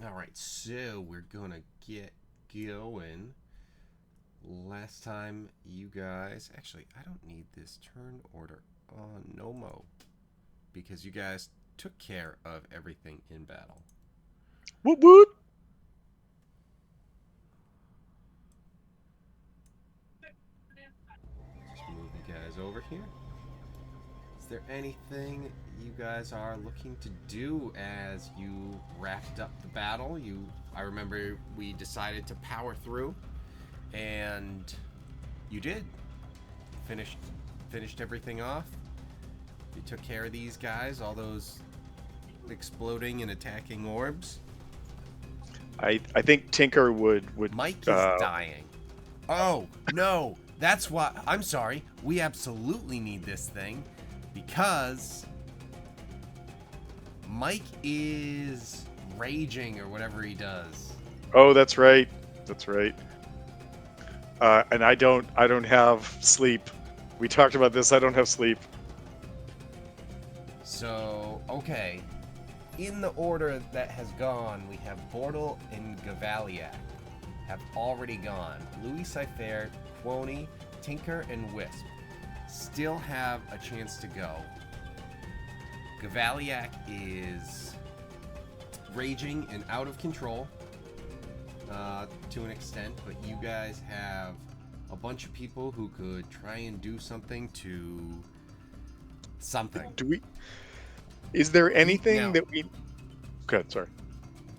All right, so we're gonna get going. Last time you guys, actually, I don't need this turn order on Nomo because you guys took care of everything in battle. Woot woot. Just move you guys over here. Is there anything you guys are looking to do as you wrapped up the battle? I remember we decided to power through, and you did. Finished, finished everything off. You took care of these guys, all those exploding and attacking orbs. I think Tinker would Mike is dying. Oh, no. That's why. I'm sorry. We absolutely need this thing because Mike is raging or whatever he does. Oh, that's right. That's right. And I don't have sleep. We talked about this. I don't have sleep. So, okay. In the order that has gone, we have Bortle and Gavaliak have already gone. Louis Cypher, Quoney, Tinker, and Wisp still have a chance to go. Gavaliak is raging and out of control to an extent, but you guys have a bunch of people who could try and do something to something. Do we? Is there You anything now that we? Good. Sorry.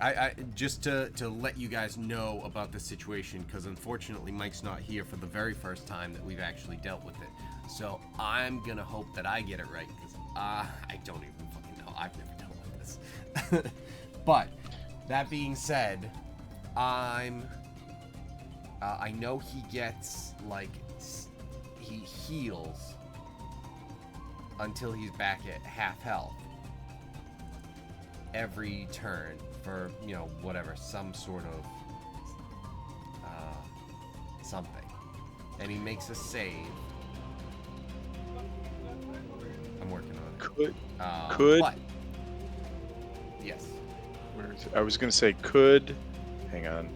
I just to let you guys know about the situation because unfortunately Mike's not here for the very first time that we've actually dealt with it. So I'm gonna hope that I get it right because I don't even fucking know. I've never dealt with this. But that being said, I'm I know he gets like he heals until he's back at half health every turn for whatever some sort of something, and he makes a save. I'm working on Could it. could But yes, where is it? I was gonna say could. Hang on.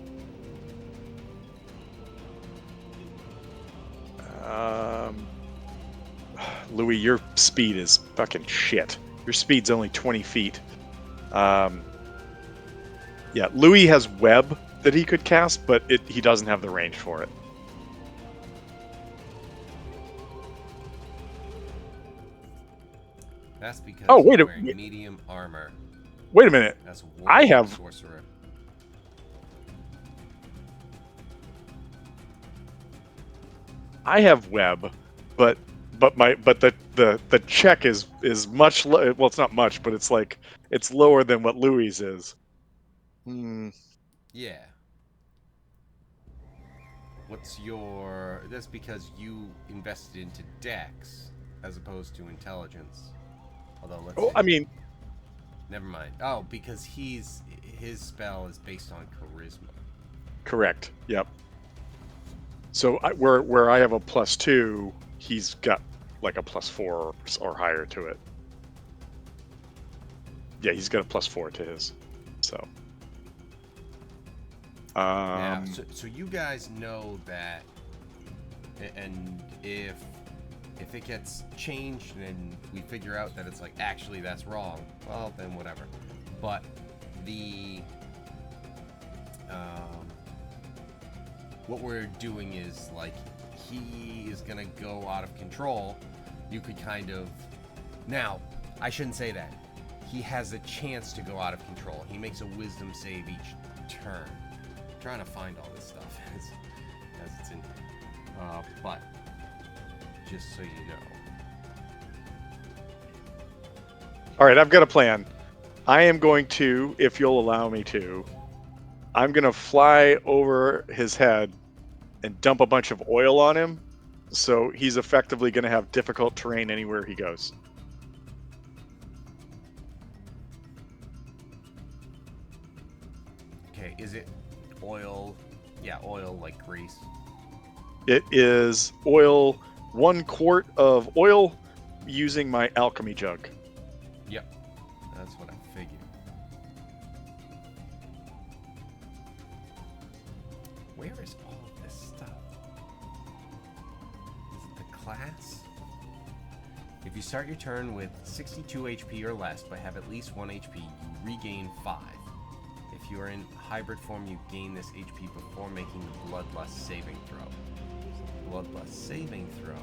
Um, Louis, your speed is fucking shit. Your speed's only 20 feet. Um, yeah, Louis has web that he could cast, but he doesn't have the range for it. that's because Oh, he's wearing medium armor wait a minute. as a I warlock have sorcerer. I have web, but the check is much well, it's not much, but it's like it's lower than what Louis is. Hmm. Yeah. What's your? That's because you invested into Dex as opposed to intelligence. Although let's Oh, see. I mean, Never mind. Oh, because his spell is based on charisma. correct. Yep. So where I have a +2, he's got like a +4 or higher to it. Yeah, he's got a +4 to his. So, Now, um, so you guys know that, and if it gets changed and we figure out that it's like actually that's wrong, well then whatever. But the um, what we're doing is like he is gonna go out of control. You could kind of now. I shouldn't say that. He has a chance to go out of control. He makes a wisdom save each turn. I'm trying to find all this stuff as it's in here. But just so you know, all right, I've got a plan. I am going to, if you'll allow me to, I'm going to fly over his head and dump a bunch of oil on him. So he's effectively going to have difficult terrain anywhere he goes. okay, is it oil? Yeah, oil like grease. It is oil, 1 quart of oil using my alchemy jug. Yep, that's what I figured. Where is all of this stuff? Is it the class? If you start your turn with 62 HP or less but have at least 1 HP, you regain 5. If you are in hybrid form, you gain this HP before making the Bloodlust saving throw. Bloodlust saving throw.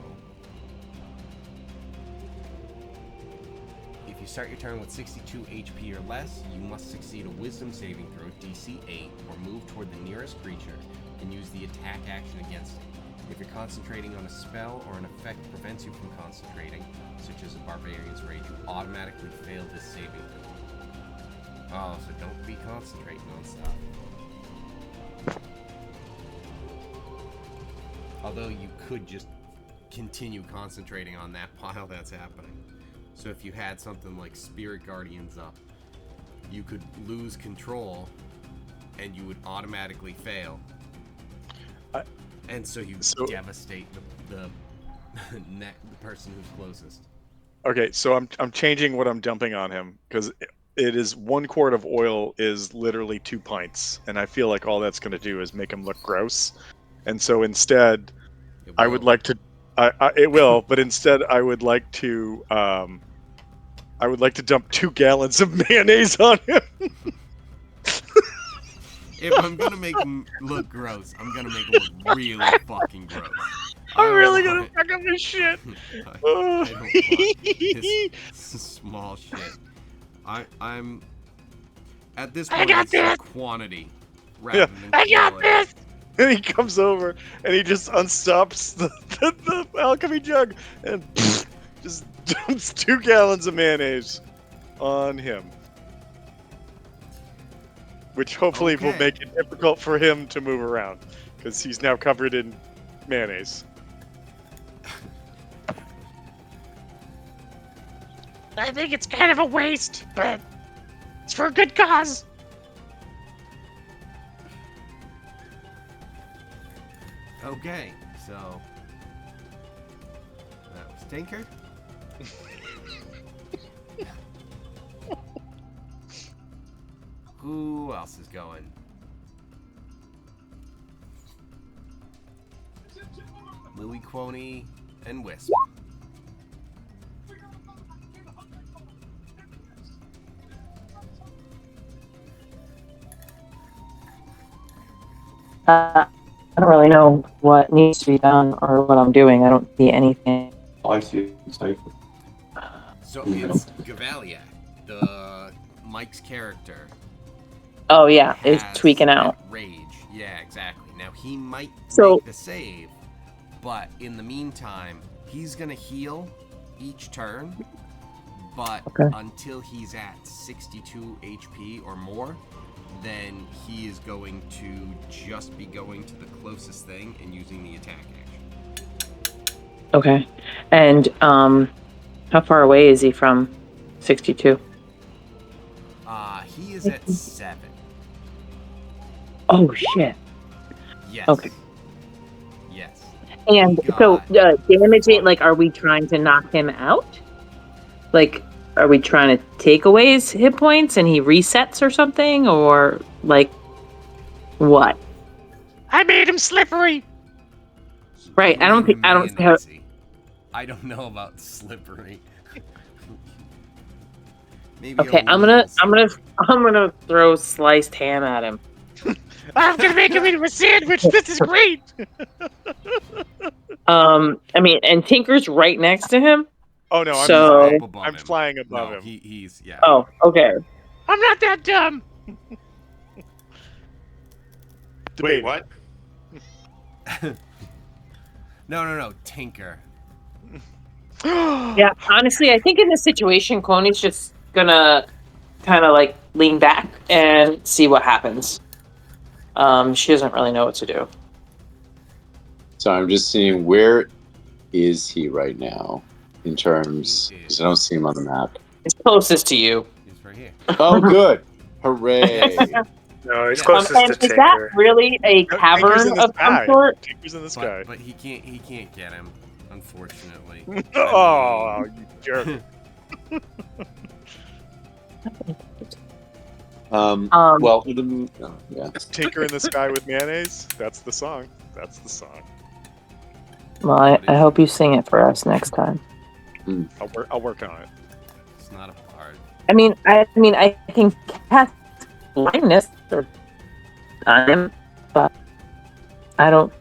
If you start your turn with 62 HP or less, you must succeed a Wisdom saving throw, DC 8, or move toward the nearest creature and use the attack action against it. If you're concentrating on a spell or an effect prevents you from concentrating, such as a Barbarian's Rage, you automatically fail this saving throw. Oh, so don't be concentrating on stuff. Although you could just continue concentrating on that pile that's happening. So if you had something like Spirit Guardians up, you could lose control and you would automatically fail. And so you devastate the person who's closest. Okay, so I'm changing what I'm dumping on him because it is 1 quart of oil is literally 2 pints, and I feel like all that's going to do is make him look gross. And so instead, I would like to. It will, but instead, I would like to dump 2 gallons of mayonnaise on him. If I'm gonna make him look gross, I'm gonna make him look really fucking gross. I'm really gonna fuck up his shit. I don't want his small shit. I'm at this point it's a quantity rather than quality. I got this. And he comes over and he just unstops the alchemy jug and just dumps 2 gallons of mayonnaise on him. Which hopefully will make it difficult for him to move around, because he's now covered in mayonnaise. I think it's kind of a waste, but it's for a good cause. Okay, so that was Tinker. Who else is going? Louis Quoney and Wisp. I don't really know what needs to be done or what I'm doing. I don't see anything. I see. So it's Gavaliak, the Mike's character. Oh yeah, it's tweaking out. Rage. Yeah, exactly. Now he might So- make the save, but in the meantime, he's gonna heal each turn. But until he's at 62 HP or more, then he is going to just be going to the closest thing and using the attack action. Okay. And how far away is he from 62? He is at 7. Oh shit. Yes. Okay. Yes. And so damaging, like, are we trying to knock him out? Like, are we trying to take away his hit points and he resets or something? Or, like, what? I made him slippery. Right, I don't see how... I don't know about slippery. Maybe Okay, I'm gonna throw sliced ham at him. I'm gonna make him into a sandwich. This is great. I mean, and Tinker's right next to him. Oh no, I'm flying above him. He's yeah. Oh, okay. I'm not that dumb. Wait, what? No, Tinker. Yeah, honestly, I think in this situation, Coney's just gonna kind of like lean back and see what happens. She doesn't really know what to do. So I'm just seeing, where is he right now in terms, because I don't see him on the map. It's closest to you. He's right here. Oh, good. Hooray. No, he's closest to And is Tinker. that really a cavern of some sort? Tinker's in the sky. But he can't get him, unfortunately. Oh, you jerk. Well, yeah. Tinker in the Sky with Mayonnaise. That's the song. That's the song. Well, I hope you sing it for us next time. I'll work on it. It's not a part. I can cast blindness on him, but I don't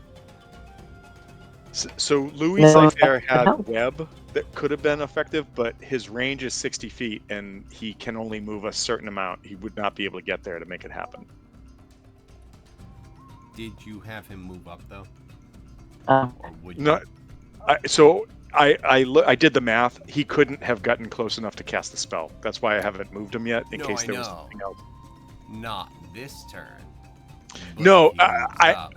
So Louis know if Cypher that could had help. web that could have been effective, but his range is 60 feet, and he can only move a certain amount. He would not be able to get there to make it happen. Did you have him move up though, Um, or would you? No, I did the math. He couldn't have gotten close enough to cast the spell. That's why I haven't moved him yet, in No, case I there was know. something else. Not this turn. But No, if he moves up,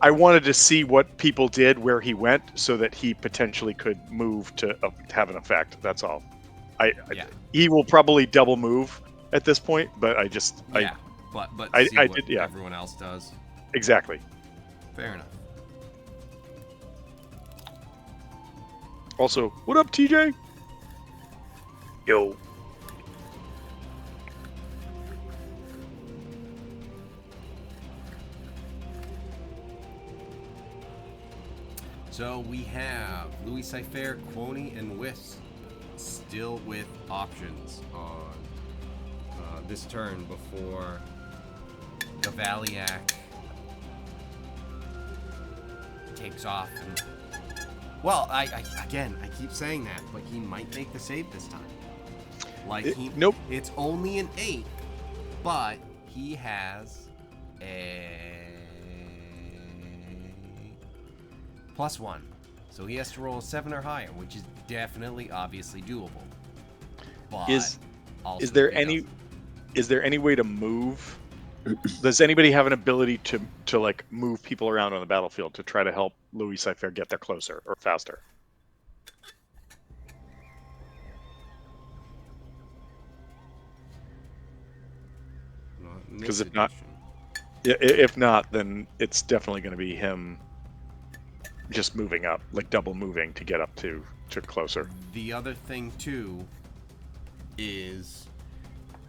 I wanted to see what people did where he went, so that he potentially could move to have an effect. That's all. yeah, He will probably double move at this point, but yeah. But I see what did, yeah. everyone else does. Exactly. Fair enough. Also, what up, TJ? Yo. So we have Louis Cypher, Quoney, and Wisp still with options on this turn before the Valiac takes off. And, well, I keep saying that, but he might make the save this time. Nope. It's only an 8, but he has a +1. So he has to roll a 7 or higher, which is definitely, obviously doable. But Is also there he any doesn't. is there any way to move? Does anybody have an ability to like move people around on the battlefield to try to help Louis Cypher get there closer or faster? Not in this 'Cause if not- edition. If not, then it's definitely going to be him just moving up, like double moving to get up to closer. The other thing too is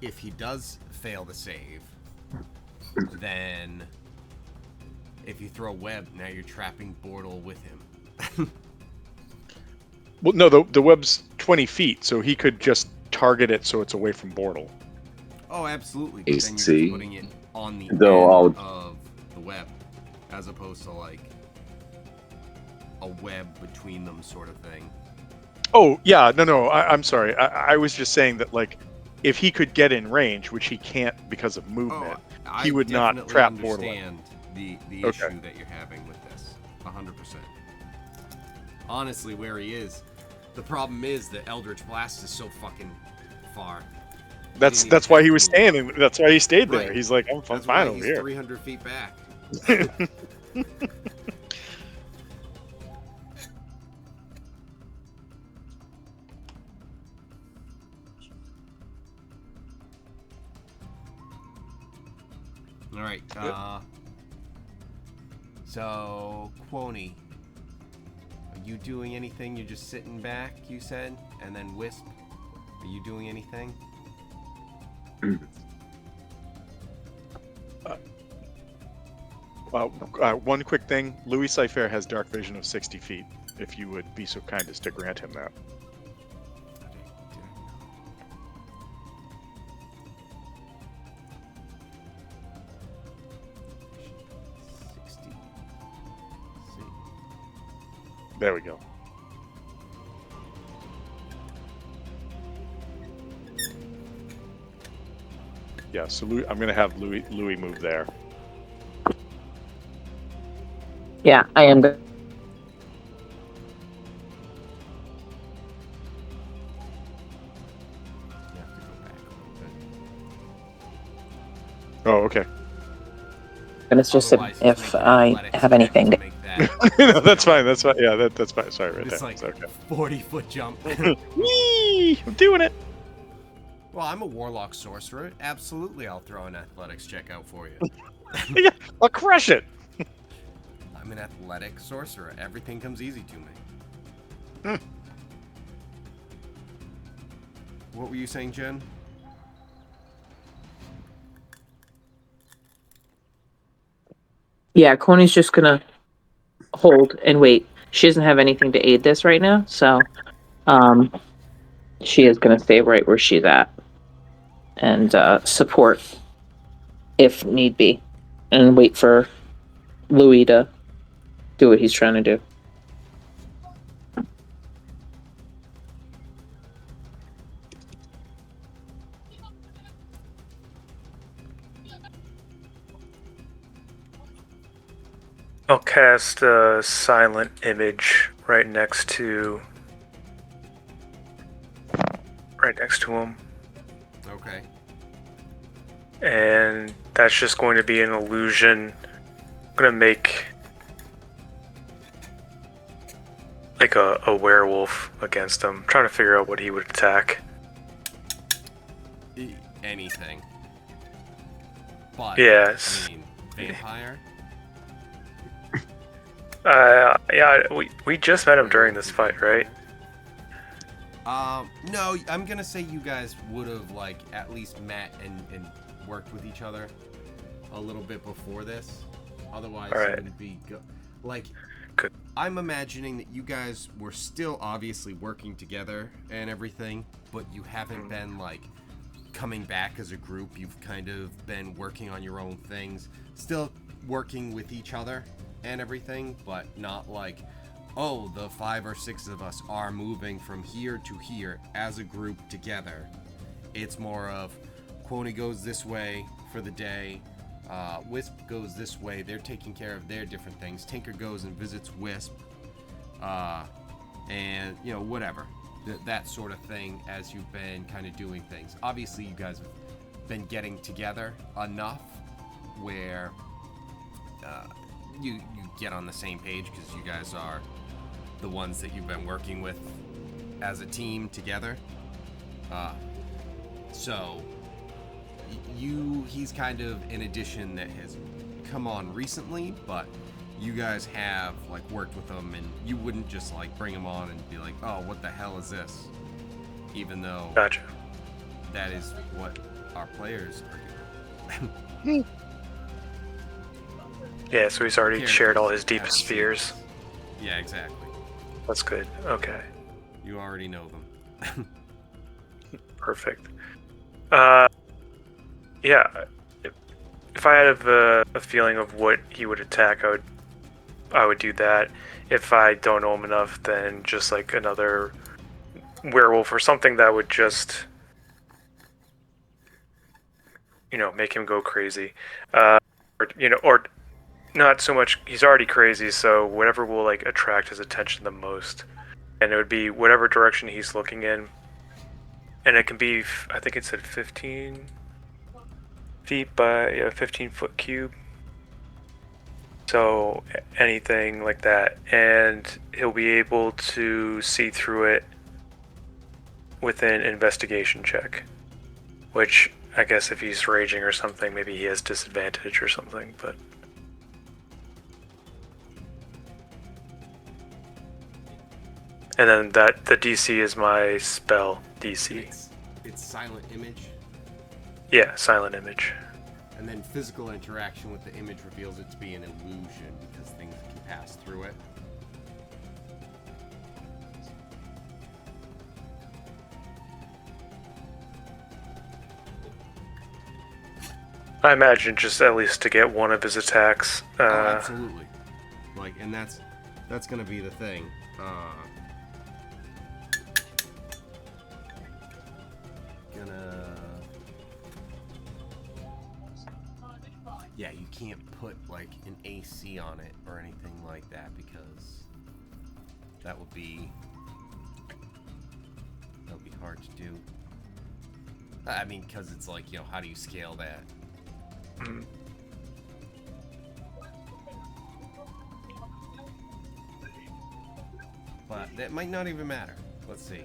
if he does fail the save, then if you throw web, now you're trapping Bortle with him. Well, no, the web's 20 feet, so he could just target it so it's away from Bortle. Oh, absolutely. But then you're AC. just putting it on the Though end of the web, as opposed to like a web between them, sort of thing. Oh, yeah, no, I'm sorry. I was just saying that, like, if he could get in range, which he can't because of movement, I he would not definitely trap Bortle. understand the Okay. issue that you're having with this, 100%. Honestly, where he is, the problem is that Eldritch Blast is so fucking far. That's didn't even why have he to was move. staying. That's why he stayed there. Right. He's like, I'm That's fine why over he's here. 300 feet back. All right. So, Quoney, are you doing anything? You're just sitting back, you said? And then Wisp, are you doing anything? One quick thing. Louis Cypher has dark vision of 60 feet, if you would be so kind as to grant him that. There we go. Yeah, so I'm going to have Louis move there. Yeah, I am. You have to go back a little bit. Oh, okay. And it's just Otherwise, he's if making an I athletics have check anything to to. make that. No, that's fine. That's fine. Yeah, that's fine. Sorry, right It's there. like It's okay. 40-foot jump. Whee! I'm doing it. Well, I'm a warlock sorcerer. Absolutely, I'll throw an athletics check out for you. Yeah, I'll crush it. I'm an athletic sorcerer. Everything comes easy to me. What were you saying, Jen? Yeah, Coney's just gonna hold and wait. She doesn't have anything to aid this right now, so she is gonna stay right where she's at and support if need be, and wait for Louis to do what he's trying to do. I'll cast a silent image right next to him, Okay. and that's just going to be an illusion. I'm gonna make like a werewolf against him. I'm trying to figure out what he would attack. Anything. But, Yes. I mean, vampire? Yeah, we just met him during this fight, right? No, I'm gonna say you guys would have, like, at least met and worked with each other a little bit before this. Otherwise, Alright. it wouldn't be like, Good. I'm imagining that you guys were still obviously working together and everything, but you haven't been, like, coming back as a group. You've kind of been working on your own things, still working with each other and everything, but not like, oh, the 5 or 6 of us are moving from here to here as a group together. It's more of Quony goes this way for the day, Wisp goes this way, they're taking care of their different things, Tinker goes and visits Wisp, and, you know, whatever. That sort of thing as you've been kind of doing things. Obviously, you guys have been getting together enough where you get on the same page because you guys are the ones that you've been working with as a team together. So he's kind of an addition that has come on recently, but you guys have like worked with him, and you wouldn't just like bring him on and be like, oh, what the hell is this? Even though Gotcha. that is what our players are doing. Yeah, so he's already shared all his Characters deepest have fears. secrets. Yeah, exactly. That's good. Okay. You already know them. Perfect. Yeah. If I had a feeling of what he would attack, I would do that. If I don't know him enough, then just like another werewolf or something that would just, make him go crazy. Or not so much. He's already crazy, so whatever will like attract his attention the most, and it would be whatever direction he's looking in. And it can be, I think it said 15 feet by a 15-foot cube. So anything like that, and he'll be able to see through it with an investigation check. Which I guess if he's raging or something, maybe he has disadvantage or something. But and then the DC is my spell DC. It's silent image. Yeah, silent image. And then physical interaction with the image reveals it to be an illusion because things can pass through it. I imagine just at least to get one of his attacks. Oh, absolutely. Like, and that's gonna be the thing. Yeah, you can't put like an AC on it or anything like that because that would be hard to do. I mean, because it's like, how do you scale that? Mm. But that might not even matter. Let's see.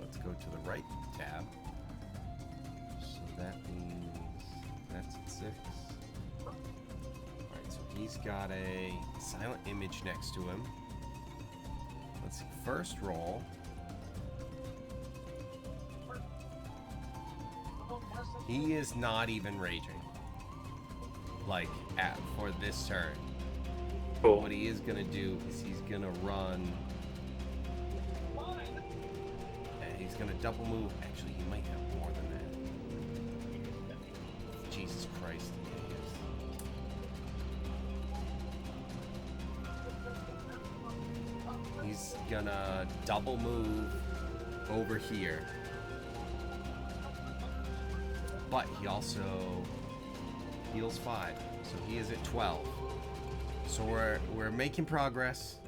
Let's go to the right tab. So that means that's at 6. Alright, so he's got a silent image next to him. Let's see. First roll. He is not even raging. like for this turn. Cool. What he is gonna do is he's gonna run. And he's gonna double move. Actually, he might have more than that. Jesus Christ. Yeah, he is. He's gonna double move over here. But he also heals 5. So he is at 12. So we're making progress.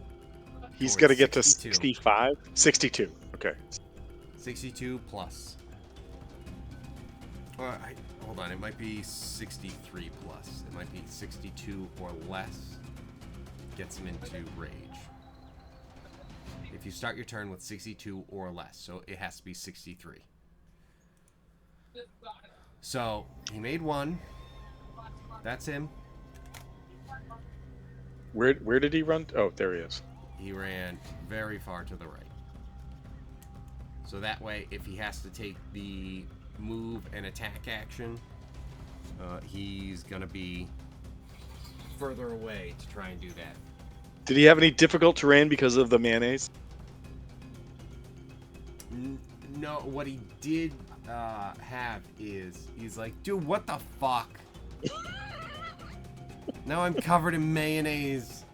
He's towards got to get to 62. 65? 62. Okay. 62 plus. Hold on, it might be 63 plus. It might be 62 or less. Gets him into rage. If you start your turn with 62 or less, so it has to be 63. So he made 1. That's him. Where did he run? Oh, there he is. He ran very far to the right. So that way, if he has to take the move and attack action, he's going to be further away to try and do that. Did he have any difficult terrain because of the mayonnaise? No, what he did have is, he's like, dude, what the fuck? Now I'm covered in mayonnaise.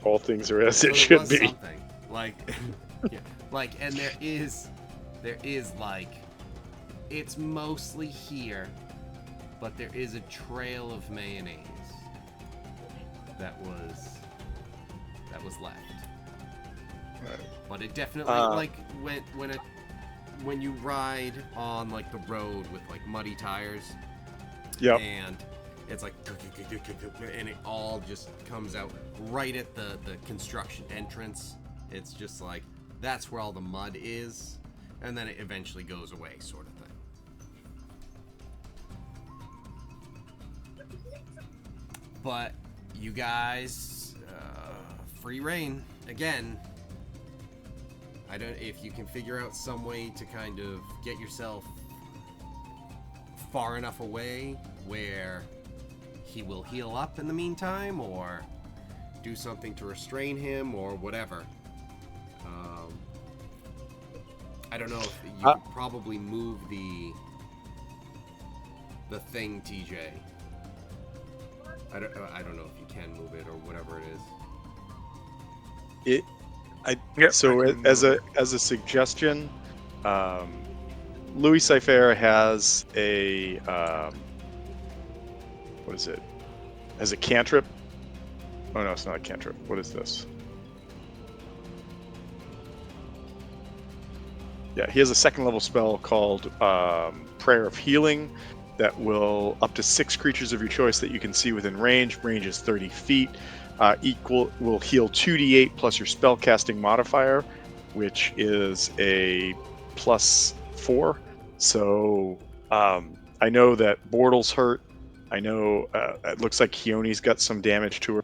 All things are as So it there should was be. something. Like, yeah, like, and there is like, it's mostly here, but there is a trail of mayonnaise that was left. Right. But it definitely like when you ride on like the road with like muddy tires. Yep. And it's like, and it all just comes out right at the construction entrance. It's just like, that's where all the mud is, and then it eventually goes away, sort of thing. But you guys, free reign again. I don't, if you can figure out some way to kind of get yourself far enough away where he will heal up in the meantime, or do something to restrain him, or whatever. I don't know if you could probably move the thing, TJ. I don't know if you can move it or whatever it is. Yep, So I can as move a suggestion, Louis Cypher has a what is it? Has a cantrip. Oh no, it's not a cantrip. What is this? Yeah, he has a 2nd level spell called Prayer of Healing that will up to 6 creatures of your choice that you can see within range. Range is 30 feet. Will heal 2d8 plus your spellcasting modifier, which is a +4. So I know that Bortle's hurt. I know it looks like Keone's got some damage to her.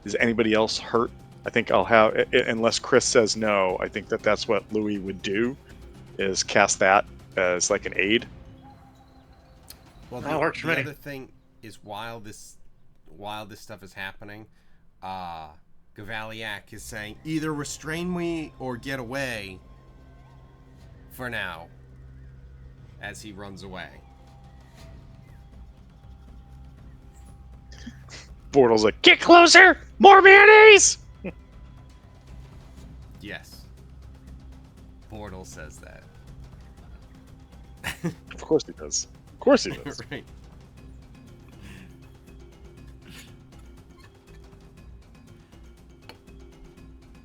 Is anybody else hurt? I think I'll have, unless Chris says no, I think that's what Louis would do, is cast that as like an aid. Well, That works for the me. other thing is, while this stuff is happening, Gavaliak is saying, either restrain me or get away for now, as he runs away. Bortle's like, Get closer! More mayonnaise! Yes. Bortle says that. of course he does. Of course he does. Right.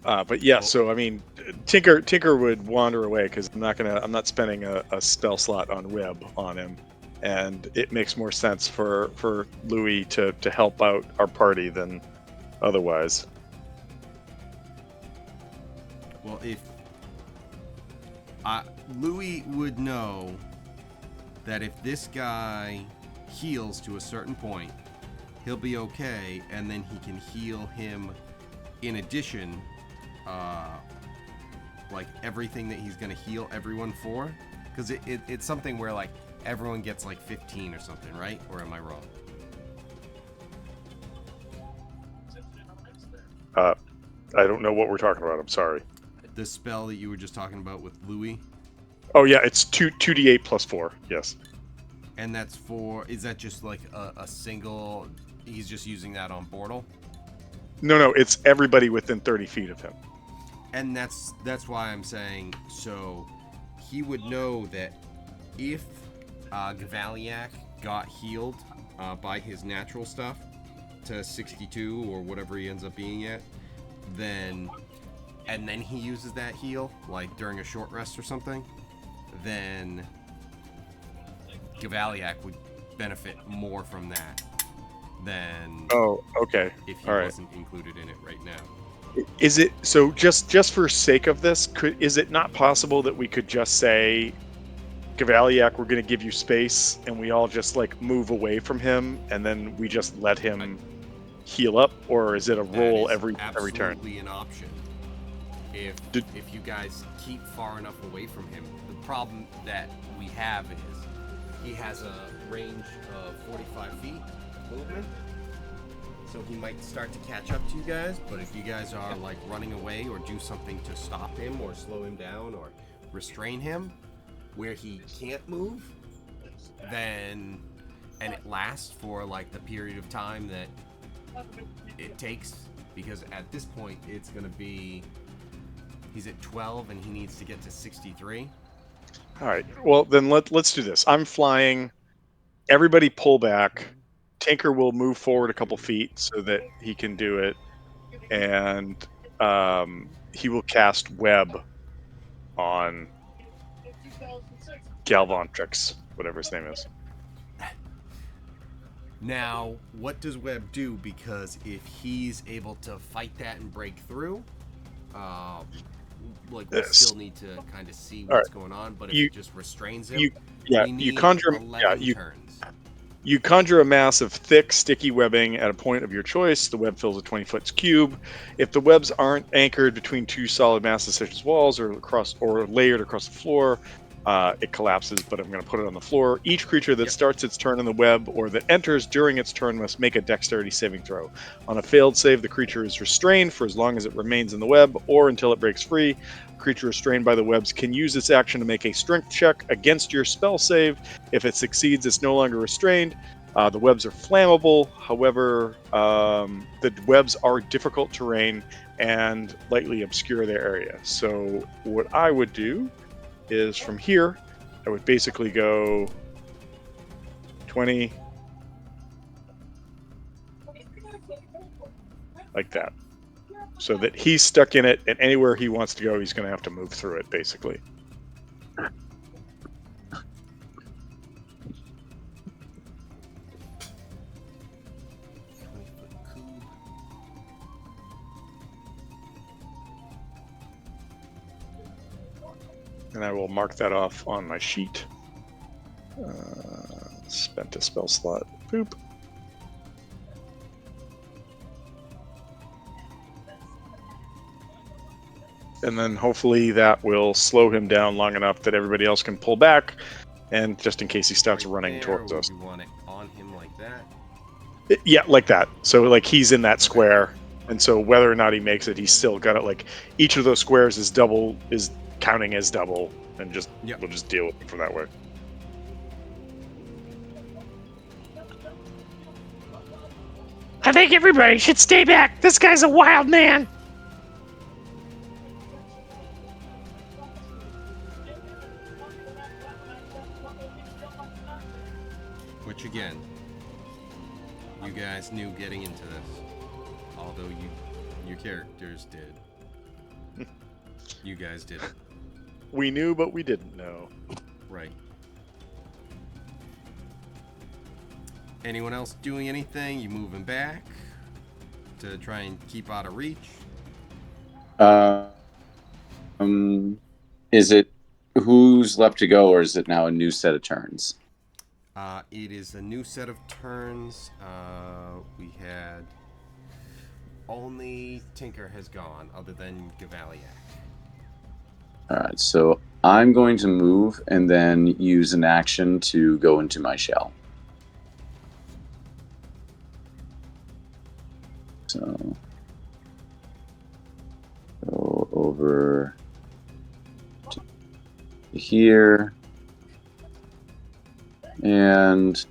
But yeah, so I mean, Tinker would wander away because I'm not spending a spell slot on Web on him, and it makes more sense for Louis to help out our party than otherwise. Well, if Louis would know that if this guy heals to a certain point, he'll be okay, and then he can heal him in addition, like everything that he's going to heal everyone for, Because it's something where like everyone gets like 15 or something, right? Or am I wrong? I don't know what we're talking about. I'm sorry. The spell that you were just talking about with Louis, Oh yeah, it's 2d8 plus 4. Yes. and that's for, is that just like a single, he's just using that on Bortle? No, it's everybody within 30 feet of him. And that's why I'm saying, so he would know that if Gavaliak got healed by his natural stuff to 62 or whatever he ends up being at, then, and then he uses that heal, like during a short rest or something, then Gavaliak would benefit more from that than Oh, okay. if he All right. wasn't included in it right now. Is it so? Just for sake of this, is it not possible that we could just say, Gavaliak, we're going to give you space, and we all just like move away from him, and then we just let him heal up, or is it a roll That is every turn? absolutely an option. If you guys keep far enough away from him, the problem that we have is he has a range of 45 feet movement, so he might start to catch up to you guys. But if you guys are like running away or do something to stop him or slow him down or restrain him where he can't move, then, and it lasts for like the period of time that it takes, because at this point it's going to be, he's at 12 and he needs to get to 63. All right. Well, then let's do this. I'm flying. Everybody pull back. Tinker will move forward a couple feet so that he can do it, and he will cast Web on Galvantrix, whatever his name is. Now, what does Webb do? Because if he's able to fight that and break through, like we still need to kind of see what's going on. But if it just restrains him, we need 11 turns. You conjure a mass of thick, sticky webbing at a point of your choice. The web fills a 20-foot cube. If the webs aren't anchored between two solid masses such as walls or layered across the floor, it collapses, but I'm going to put it on the floor. Each creature that starts its turn in the web or that enters during its turn must make a dexterity saving throw. On a failed save, the creature is restrained for as long as it remains in the web or until it breaks free. A creature restrained by the webs can use its action to make a strength check against your spell save. If it succeeds, it's no longer restrained. The webs are flammable. However, the webs are difficult terrain and lightly obscure their area. So what I would do is from here, I would basically go 20, like that, so that he's stuck in it, and anywhere he wants to go, he's going to have to move through it, basically. And I will mark that off on my sheet. Spent a spell slot. Boop. And then hopefully that will slow him down long enough that everybody else can pull back, and just in case he starts running towards us. You want it on him like that? Yeah, like that. So like he's in that square, and so whether or not he makes it, he's still got it. Like each of those squares is counting as double, and we'll just deal with it from that way. I think everybody should stay back. This guy's a wild man. Which again, you guys knew getting into this, although your characters did. You guys didn't. We knew, but we didn't know. Right. Anyone else doing anything? You moving back to try and keep out of reach? Is it who's left to go, or is it now a new set of turns? It is a new set of turns. We had only Tinker has gone, other than Gavaliak. All right, so I'm going to move and then use an action to go into my shell. So go over to here. And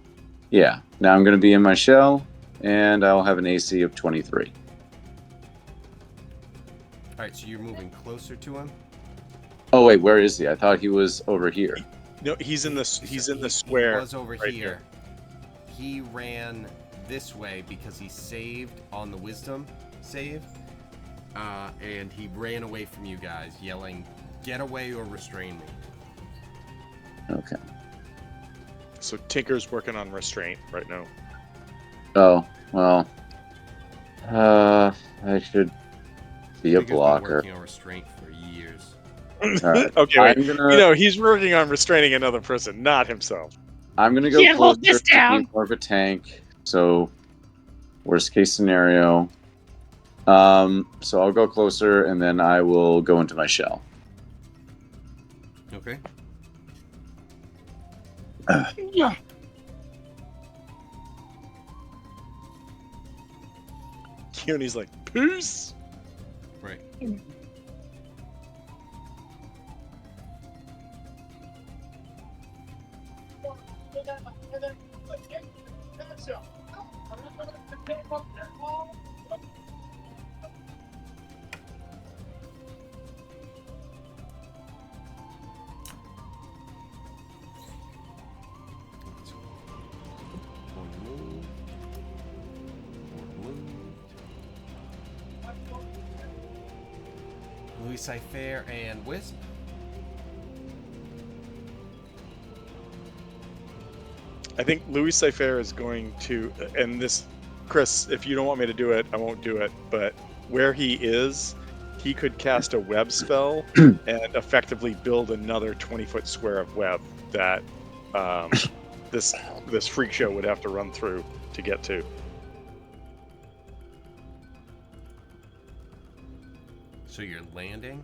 yeah, now I'm going to be in my shell, and I'll have an AC of 23. All right, so you're moving closer to him. Oh wait, where is he? I thought he was over here. No, he's in the He square. was over right here. He ran this way because he saved on the wisdom save, and he ran away from you guys, yelling, "Get away or restrain me." Okay. So Tinker's working on restraint right now. Oh well. I should be a Tinker's been blocker. working on restraint for years. All right. Okay, wait. I'm gonna. He's working on restraining another person, not himself. I'm gonna go Yeah, hold closer this to be down. more of a tank. So, worst case scenario. So I'll go closer, and then I will go into my shell. Okay. Yeah. Keone's like, peace. Right. One move. One moved. Louis Cypher and Wisp. I think Louis Cypher is going to, and this, Chris, if you don't want me to do it, I won't do it. But where he is, he could cast a web spell and effectively build another 20-foot square of web that this freak show would have to run through to get to. So you're landing?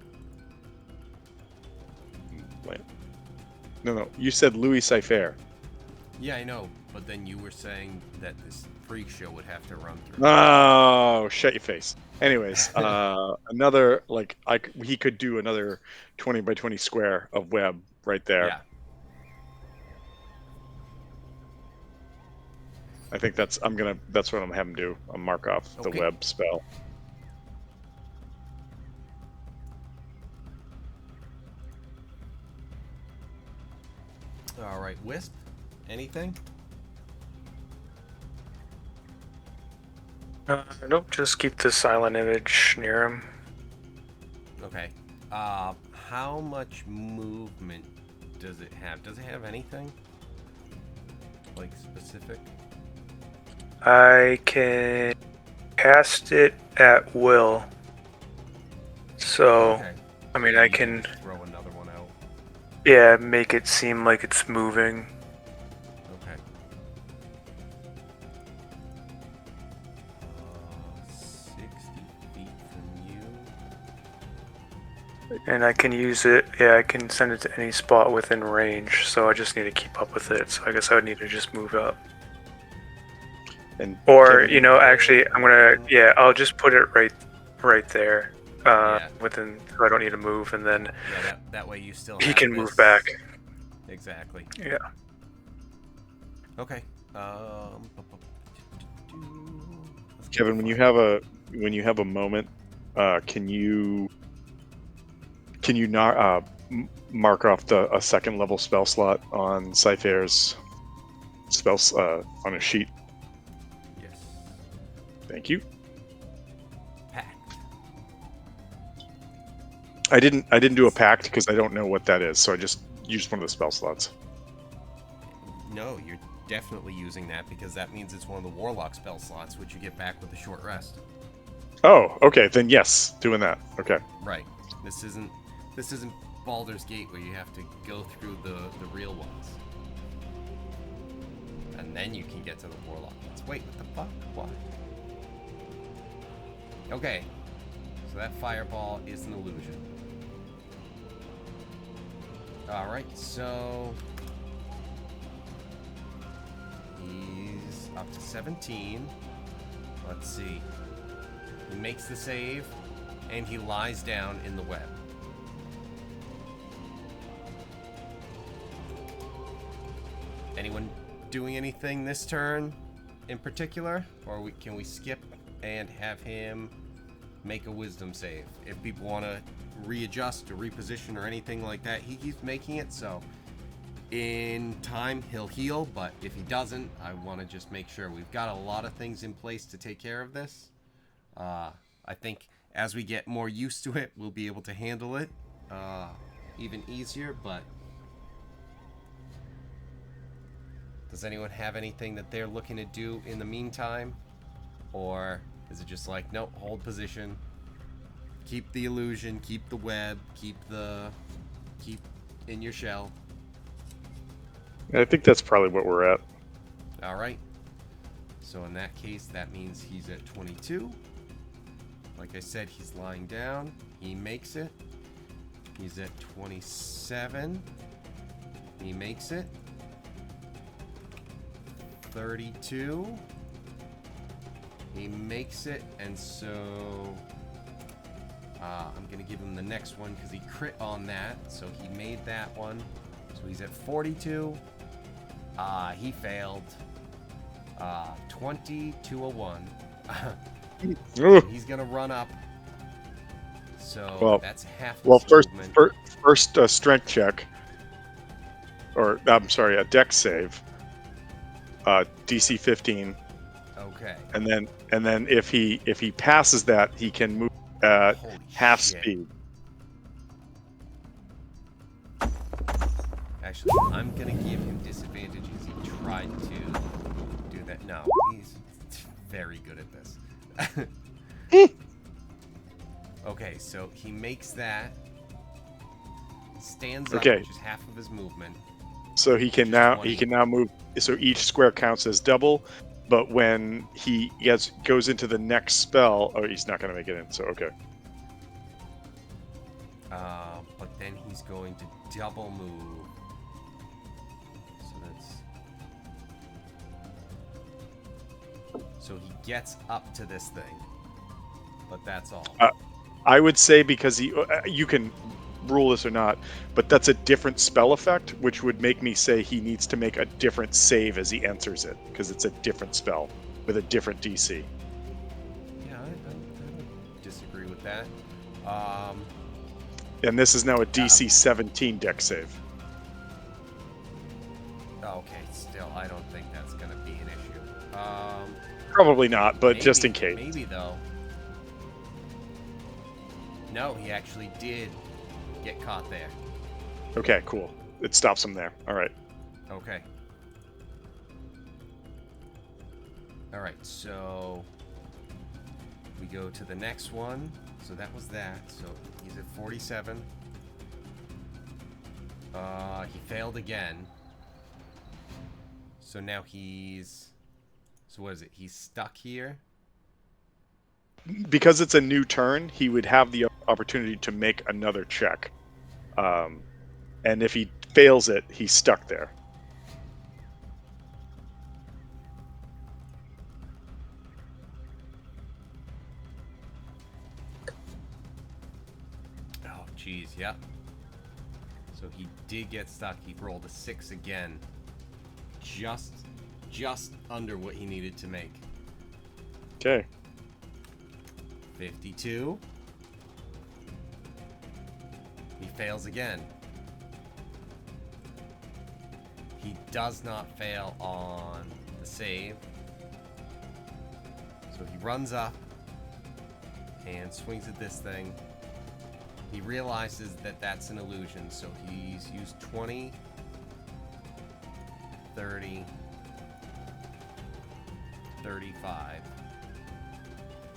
No, you said Louis Cypher. Yeah, I know. But then you were saying that this freak show would have to run through. Oh, shut your face. Anyways, another he could do another 20 by 20 square of web right there. Yeah. I think that's what I'm gonna have him do. I'll mark off the Okay. web spell. All right, Wisp. Anything? Nope, just keep the silent image near him. Okay. How much movement does it have? Does it have anything? Like specific? I can cast it at will. So, Okay. I mean, So I you can, just throw another one out. yeah, make it seem like it's moving. Okay. 60 feet from you. And I can use it, yeah, I can send it to any spot within range, so I just need to keep up with it. So I guess I would need to just move up. And Or, Kevin, actually, I'll just put it right there. Yeah. Within, so I don't need to move, and then Yeah, that way you still he have can move this- back. Exactly. Yeah. Okay. Kevin, when you have a moment, can you not mark off a second level spell slot on Cypher's spells on a sheet? Yes. Thank you. Pact. I didn't do a pact because I don't know what that is, so I just used one of the spell slots. No, you're definitely using that because that means it's one of the warlock spell slots, which you get back with a short rest. Oh, okay, then yes, doing that. Okay. Right. This isn't Baldur's Gate where you have to go through the real ones. And then you can get to the warlock ones. Wait, what the fuck? Why? Okay. So that fireball is an illusion. All right, so he's up to 17. Let's see. He makes the save, and he lies down in the web. Anyone doing anything this turn in particular? Or can we skip and have him make a wisdom save? If people want to readjust or reposition or anything like that, he keeps making it, so in time he'll heal, but if he doesn't, I want to just make sure we've got a lot of things in place to take care of this. I think as we get more used to it, we'll be able to handle it even easier, but does anyone have anything that they're looking to do in the meantime? Or is it just like, nope, hold position, keep the illusion, keep the web, keep in your shell? I think that's probably what we're at. All right. So in that case, that means he's at 22. Like I said, he's lying down. He makes it. He's at 27. He makes it. 32. He makes it, and so I'm going to give him the next one because he crit on that. So he made that one. So he's at 42. He failed. 20 to a 1. He's going to run up. So that's half his movement. First strength check. Or, I'm sorry, a dex save. DC 15. Okay. And then if he passes that, he can move at Holy half shit. speed. Actually, I'm gonna give him disadvantage because he tried to do that. No, he's very good at this. Okay, so he makes that. Stands up, Okay. which is half of his movement. So he can now move. So each square counts as double, but when he goes into the next spell, he's not going to make it in. So okay. But then he's going to double move. So he gets up to this thing, but that's all. I would say because you can rule this or not, but that's a different spell effect, which would make me say he needs to make a different save as he enters it, because it's a different spell with a different DC. Yeah, I don't disagree with that. And this is now a DC 17 dex save. Okay, still, I don't think that's going to be an issue. Probably not, but Maybe, just in case. Maybe, though. No, he actually did get caught there. Okay, cool. It stops him there. All right. Okay. All right, so we go to the next one. So that was that. So he's at 47. He failed again. So now he's... So what is it? He's stuck here? Because it's a new turn, he would have the opportunity to make another check. And if he fails it, he's stuck there. Oh, geez, yeah. So he did get stuck. He rolled a 6 again. Just under what he needed to make. Okay. 52. He fails again. He does not fail on the save. So he runs up and swings at this thing. He realizes that that's an illusion, so he's used 20, 30, 35.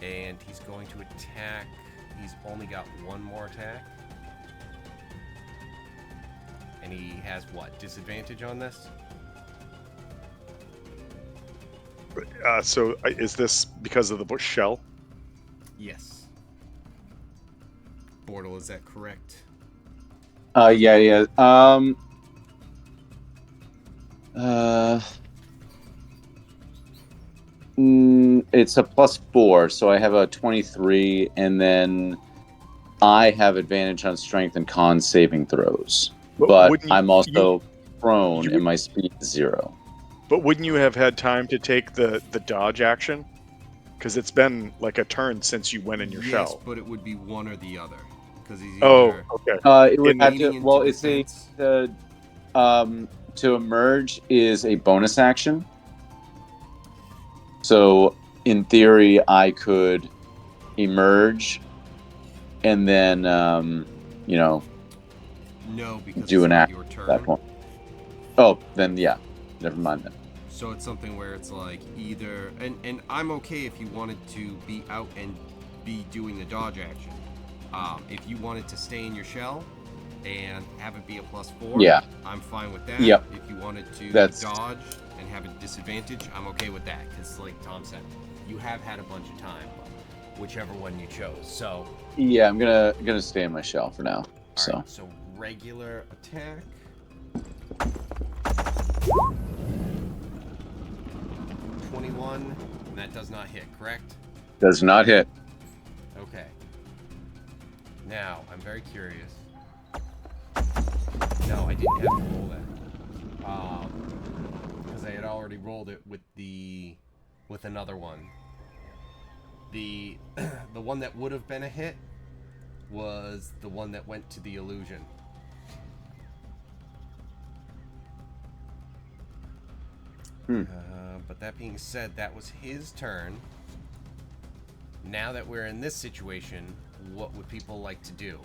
And he's going to attack. He's only got one more attack. And he has what? Disadvantage on this? So is this because of the bush shell? Yes. Bortle, is that correct? Yeah. Uh, it's a +4, so I have a 23, and then I have advantage on strength and con saving throws. But wouldn't I'm also prone, you and my speed is 0. but wouldn't you have had time to take the dodge action? Because it's been like a turn since you went in your Yes, shell. but it would be one or the other. Because he's Oh, either okay. It would have to. leaning into Well, it's a defense. to emerge is a bonus action. So in theory, I could emerge and then No, because do it's an not act your at that turn. point. Oh, then yeah, never mind then. So it's something where it's like either, and I'm okay if you wanted to be out and be doing the dodge action. If you wanted to stay in your shell and have it be a +4, Yeah. I'm fine with that. Yep. If you wanted to That's- dodge and have a disadvantage, I'm okay with that. Because like Tom said, you have had a bunch of time, whichever one you chose. So Yeah, I'm gonna stay in my shell for now. So alright, so regular attack. 21, and that does not hit, correct? does not hit. Okay. Now, I'm very curious. No, I didn't have to roll that. Because I had already rolled it with another one. The the one that would have been a hit was the one that went to the illusion. But that being said, that was his turn. Now that we're in this situation, what would people like to do?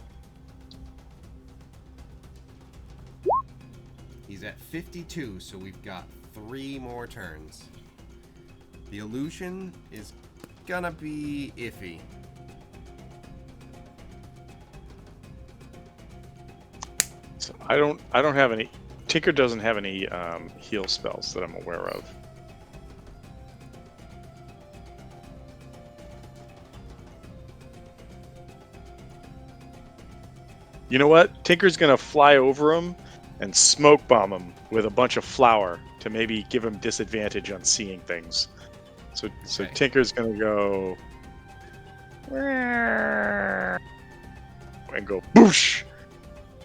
He's at 52, so we've got 3 more turns. The illusion is gonna be iffy. So I don't have any. Tinker doesn't have any heal spells that I'm aware of. You know what? Tinker's gonna fly over him and smoke bomb him with a bunch of flour to maybe give him disadvantage on seeing things. So Okay. Tinker's gonna go and go boosh,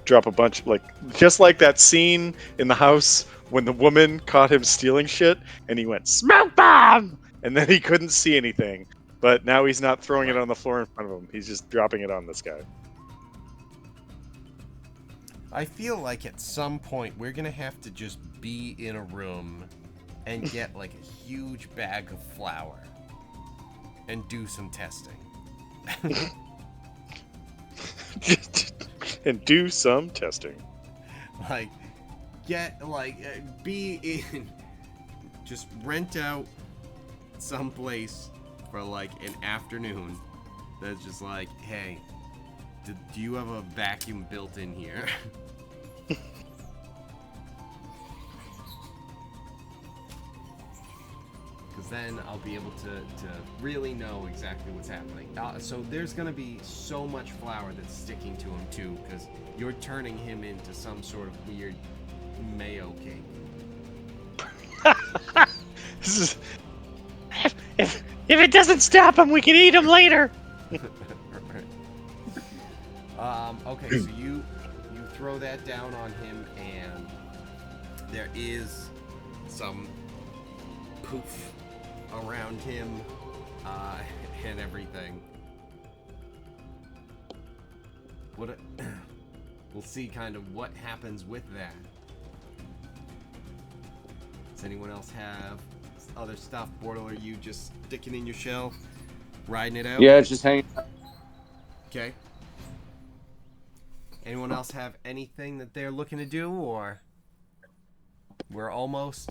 drop a bunch, like just like that scene in the house when the woman caught him stealing shit and he went smoke bomb, and then he couldn't see anything. But now he's not throwing it Right. on the floor in front of him. He's just dropping it on this guy. I feel like at some point we're gonna have to just be in a room and get like a huge bag of flour and do some testing. And do some testing. Like, be in, just rent out some place for like an afternoon that's just like, hey, do you have a vacuum built in here? Because then I'll be able to really know exactly what's happening. So there's going to be so much flour that's sticking to him too, because you're turning him into some sort of weird mayo cake. This is If it doesn't stop him, we can eat him later. Okay, so you throw that down on him, and there is some poof around him and everything. We'll see kind of what happens with that. Does anyone else have other stuff? Bortle, are you just sticking in your shell, riding it out? Yeah, it's just hanging. Okay. Anyone else have anything that they're looking to do, or we're almost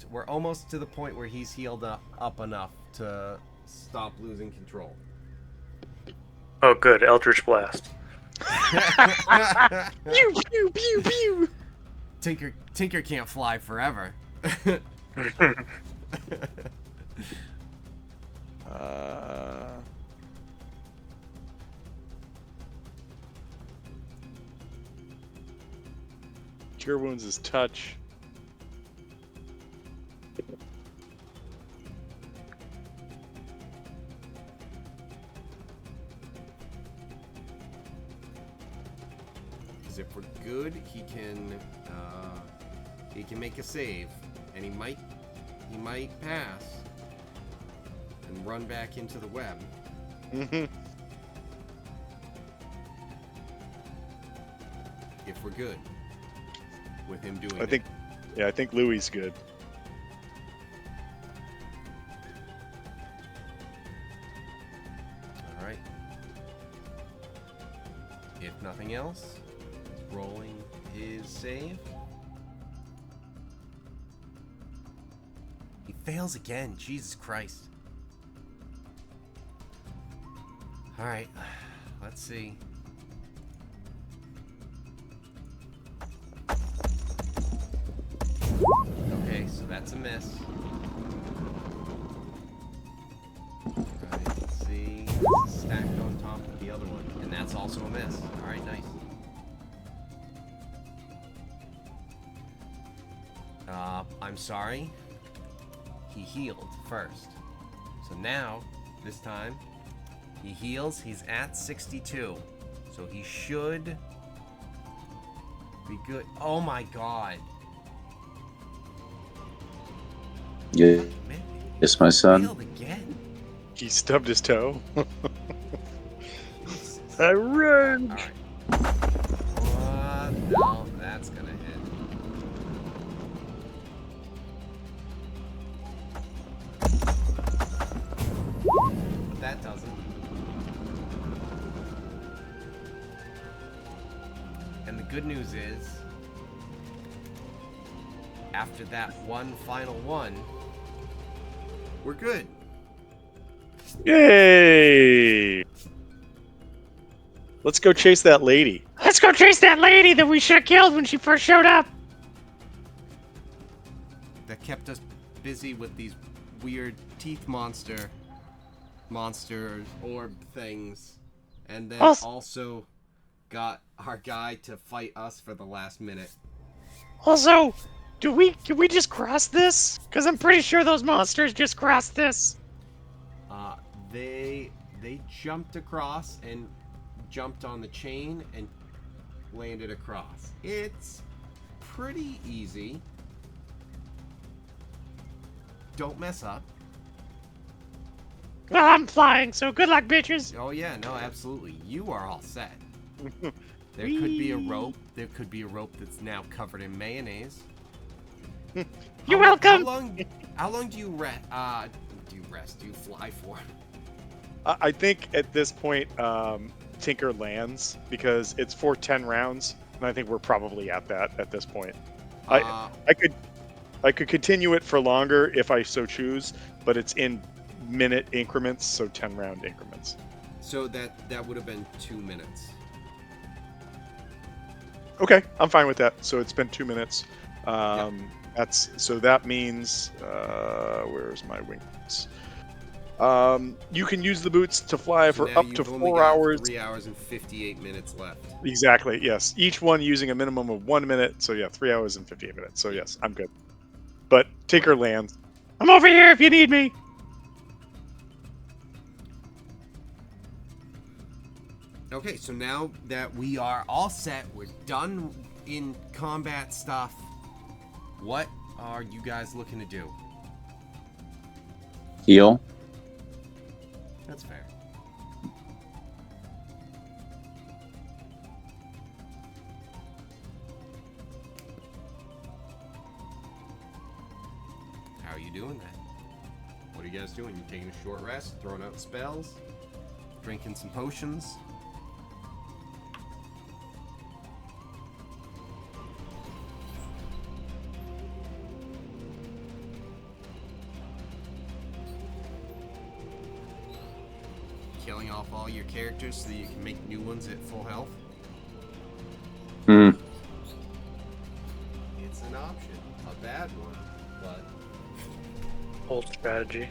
to the point where he's healed up enough to stop losing control. Oh, good. Eldritch Blast. Pew pew pew pew. Tinker can't fly forever. Cure wounds is touch. Because if we're good, he can make a save, and he might pass and run back into the web. Mm-hmm. If we're good with him doing I think, yeah, I think Louis is good. All right. If nothing else, rolling his save. He fails again. Jesus Christ. All right. Let's see. Okay, so that's a miss. Alright, let's see. This is stacked on top of the other one. And that's also a miss. Alright, nice. I'm sorry. He healed first. So now, this time, he heals. He's at 62. So he should be good. Oh my god. Yeah. Man, Yes, my son. failed again. He stubbed his toe. Jesus. I rage. Alright. No, that's gonna hit. But that doesn't. And the good news is, after that one final one, we're good. Yay! Let's go chase that lady. Let's go chase that lady that we should have killed when she first showed up. That kept us busy with these weird teeth monster orb things, and then also got our guy to fight us for the last minute. Also, can we just cross this? Because I'm pretty sure those monsters just crossed this. They jumped across and jumped on the chain and landed across. It's pretty easy. Don't mess up. Well, I'm flying, so good luck, bitches. Oh yeah, no, absolutely. You are all set. There could be a rope. There could be a rope that's now covered in mayonnaise. You're welcome. How long do you rest? Do you fly for? I think at this point, Tinker lands because it's for 10 rounds, and I think we're probably at that at this point. I could continue it for longer if I so choose, but it's in minute increments, so 10 round increments. So that would have been 2 minutes. Okay, I'm fine with that. So it's been 2 minutes. Yep. That means where's my wings? You can use the boots to fly for now up to you've only 4 got hours. 3 hours and 58 minutes left. Exactly. Yes. Each one using a minimum of 1 minute. So yeah, 3 hours and 58 minutes. So yes, I'm good. But Tinker lands. I'm over here if you need me. Okay, so now that we are all set, we're done in combat stuff. What are you guys looking to do? Heal. That's fair. How are you doing that? What are you guys doing? You taking a short rest, throwing out spells, drinking some potions? Killing off all your characters so that you can make new ones at full health? Hmm. It's an option. A bad one, but... Old strategy.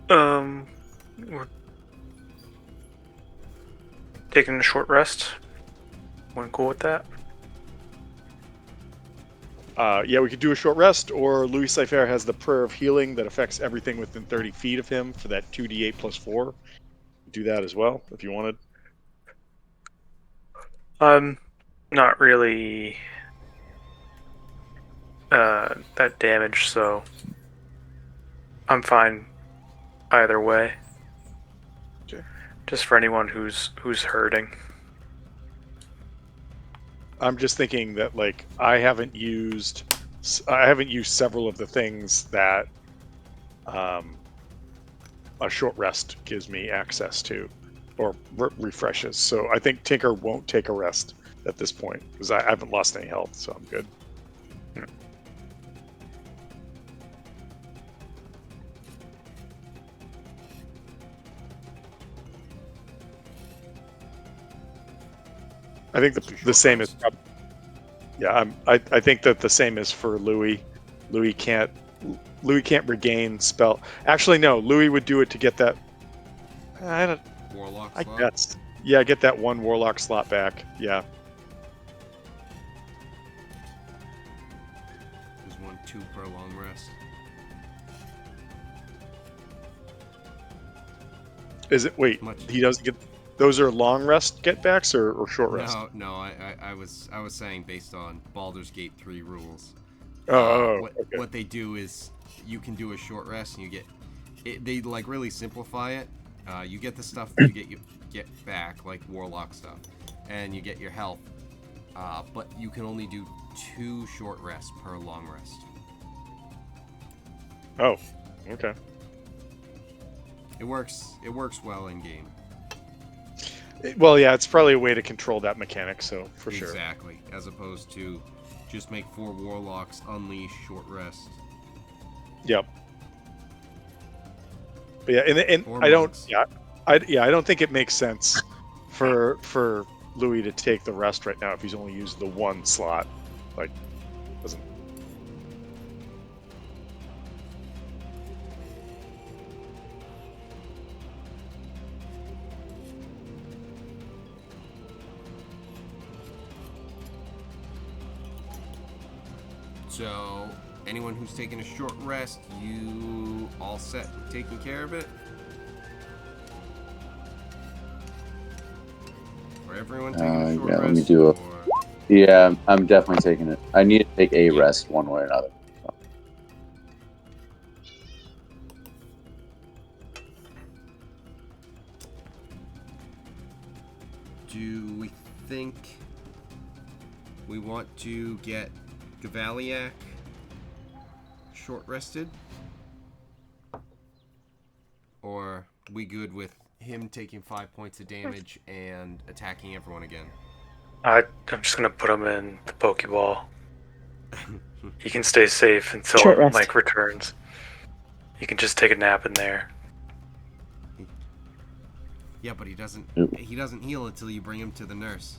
We're taking a short rest. One cool with that? Yeah, we could do a short rest, or Louis Cypher has the Prayer of Healing that affects everything within 30 feet of him for that 2d8 plus 4. Do that as well if you wanted. I'm not really that damaged, so I'm fine either way. Okay. Just for anyone who's hurting. I'm just thinking that like I haven't used several of the things that a short rest gives me access to, or refreshes. So I think Tinker won't take a rest at this point because I haven't lost any health, so I'm good. I think the same is. Yeah, I think that the same is for Louis. Louis can't regain spell. Actually, no. Louis would do it to get that. I don't. Warlock I slot? guess. Yeah, get that one warlock slot back. Yeah. There's 1-2 per long rest. Is it? Wait, he doesn't get. Those are long rest get backs or short rest? No. I was saying based on Baldur's Gate 3 rules. Okay. What they do is you can do a short rest and you get it. They like really simplify it. You get the stuff that you get back, like warlock stuff, and you get your health. But you can only do 2 short rests per long rest. Oh, okay. It works well in game. Well, yeah, it's probably a way to control that mechanic, so for sure. Exactly. As opposed to just make 4 warlocks, unleash, short rest. Yep. But yeah, and Or I don't. monks. Yeah, I don't think it makes sense for Louis to take the rest right now if he's only used the one slot. Like, doesn't. So, anyone who's taking a short rest, you all set with taking care of it? Or everyone taking a short rest? Let me do it. Yeah, I'm definitely taking it. I need to take a rest one way or another. So. Do we think we want to get Gavaliak short rested? Or we good with him taking 5 points of damage and attacking everyone again? I'm just gonna put him in the Pokeball. He can stay safe until Short rest. Mike returns. He can just take a nap in there. Yeah, but he doesn't heal until you bring him to the nurse.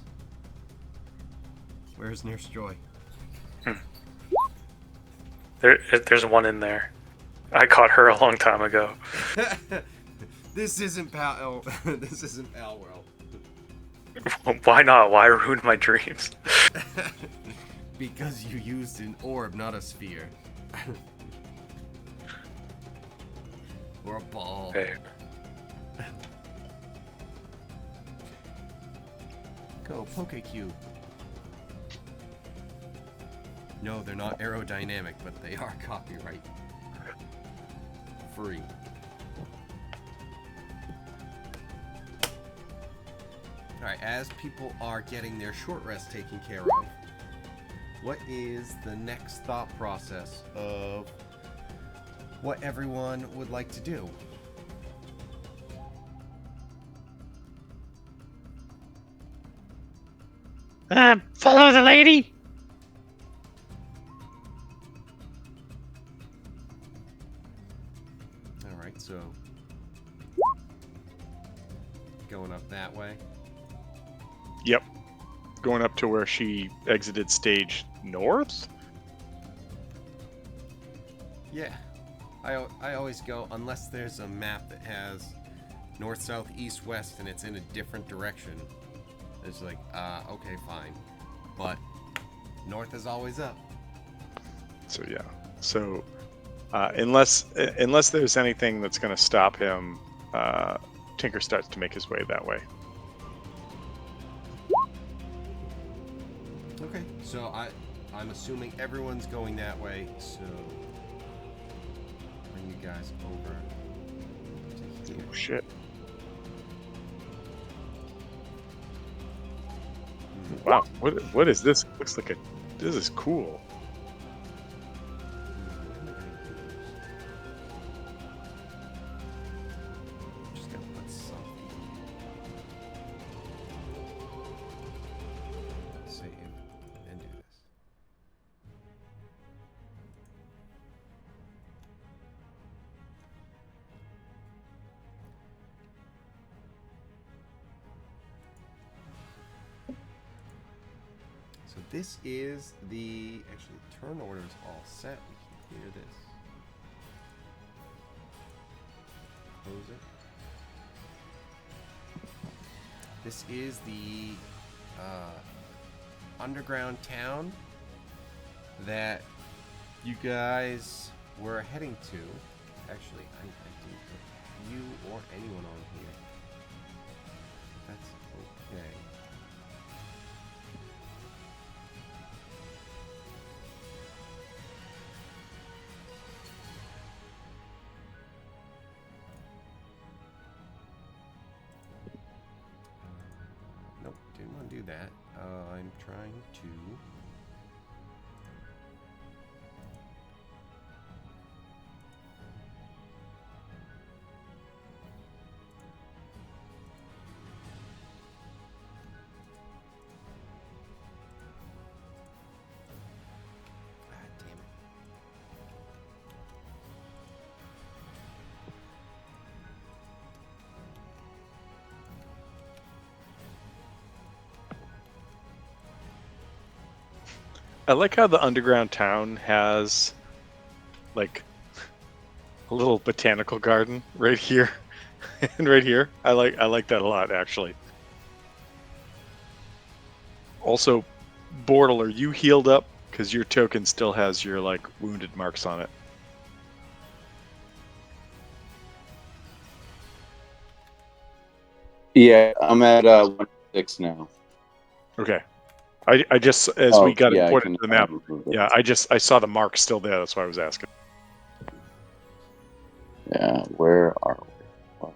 Where's Nurse Joy? There's one in there. I caught her a long time ago. This isn't Pal. This isn't Pal World. Why not? Why ruin my dreams? Because you used an orb, not a sphere. Or a ball. Okay. Go, Pokecube. No, they're not aerodynamic, but they are copyright free. Alright, as people are getting their short rest taken care of, what is the next thought process of what everyone would like to do? Follow the lady. Alright, so going up that way. Yep. Going up to where she exited stage north. Yeah. I always go unless there's a map that has north, south, east, west, and it's in a different direction. It's like, okay, fine, but north is always up. So yeah. So unless there's anything that's going to stop him, Tinker starts to make his way that way. Okay, so I'm assuming everyone's going that way. So bring you guys over to here. Oh shit. Wow, what is this? Looks like this is cool. Just gonna put something. Save and do this. So this is the turn order is all set. We can clear this. Close it. This is the underground town that you guys were heading to. Actually, I didn't put you or anyone on here. That's okay. Nope, didn't want to do that. I'm trying to. God damn it. I like how the underground town has like a little botanical garden right here and right here. I like that a lot actually. Also, Bortle, are you healed up? Because your token still has your like wounded marks on it. Yeah, I'm at 1-6 now. Okay. I just as we got yeah, I imported can to the map. remove it. Yeah, I saw the mark still there. That's why I was asking. Yeah, where are we?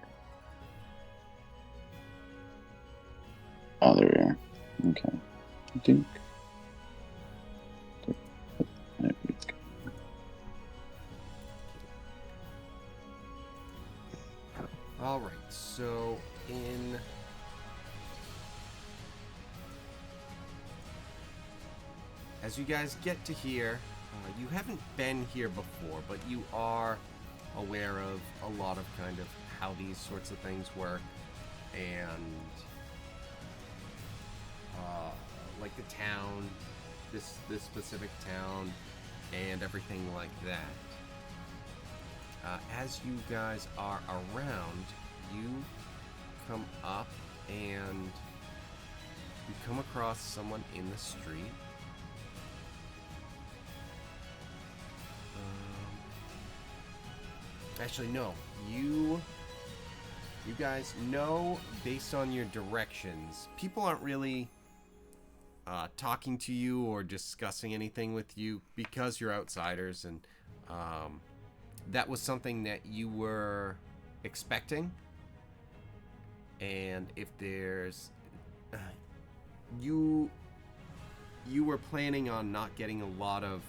Oh, there we are. Okay. Dink. There we go. All right, so as you guys get to here, you haven't been here before, but you are aware of a lot of kind of how these sorts of things work, and like the town, this specific town, and everything like that. As you guys are around, you come up and you come across someone in the street. Actually, no. You guys know based on your directions. People aren't really talking to you or discussing anything with you because you're outsiders, and that was something that you were expecting. And if there's you were planning on not getting a lot of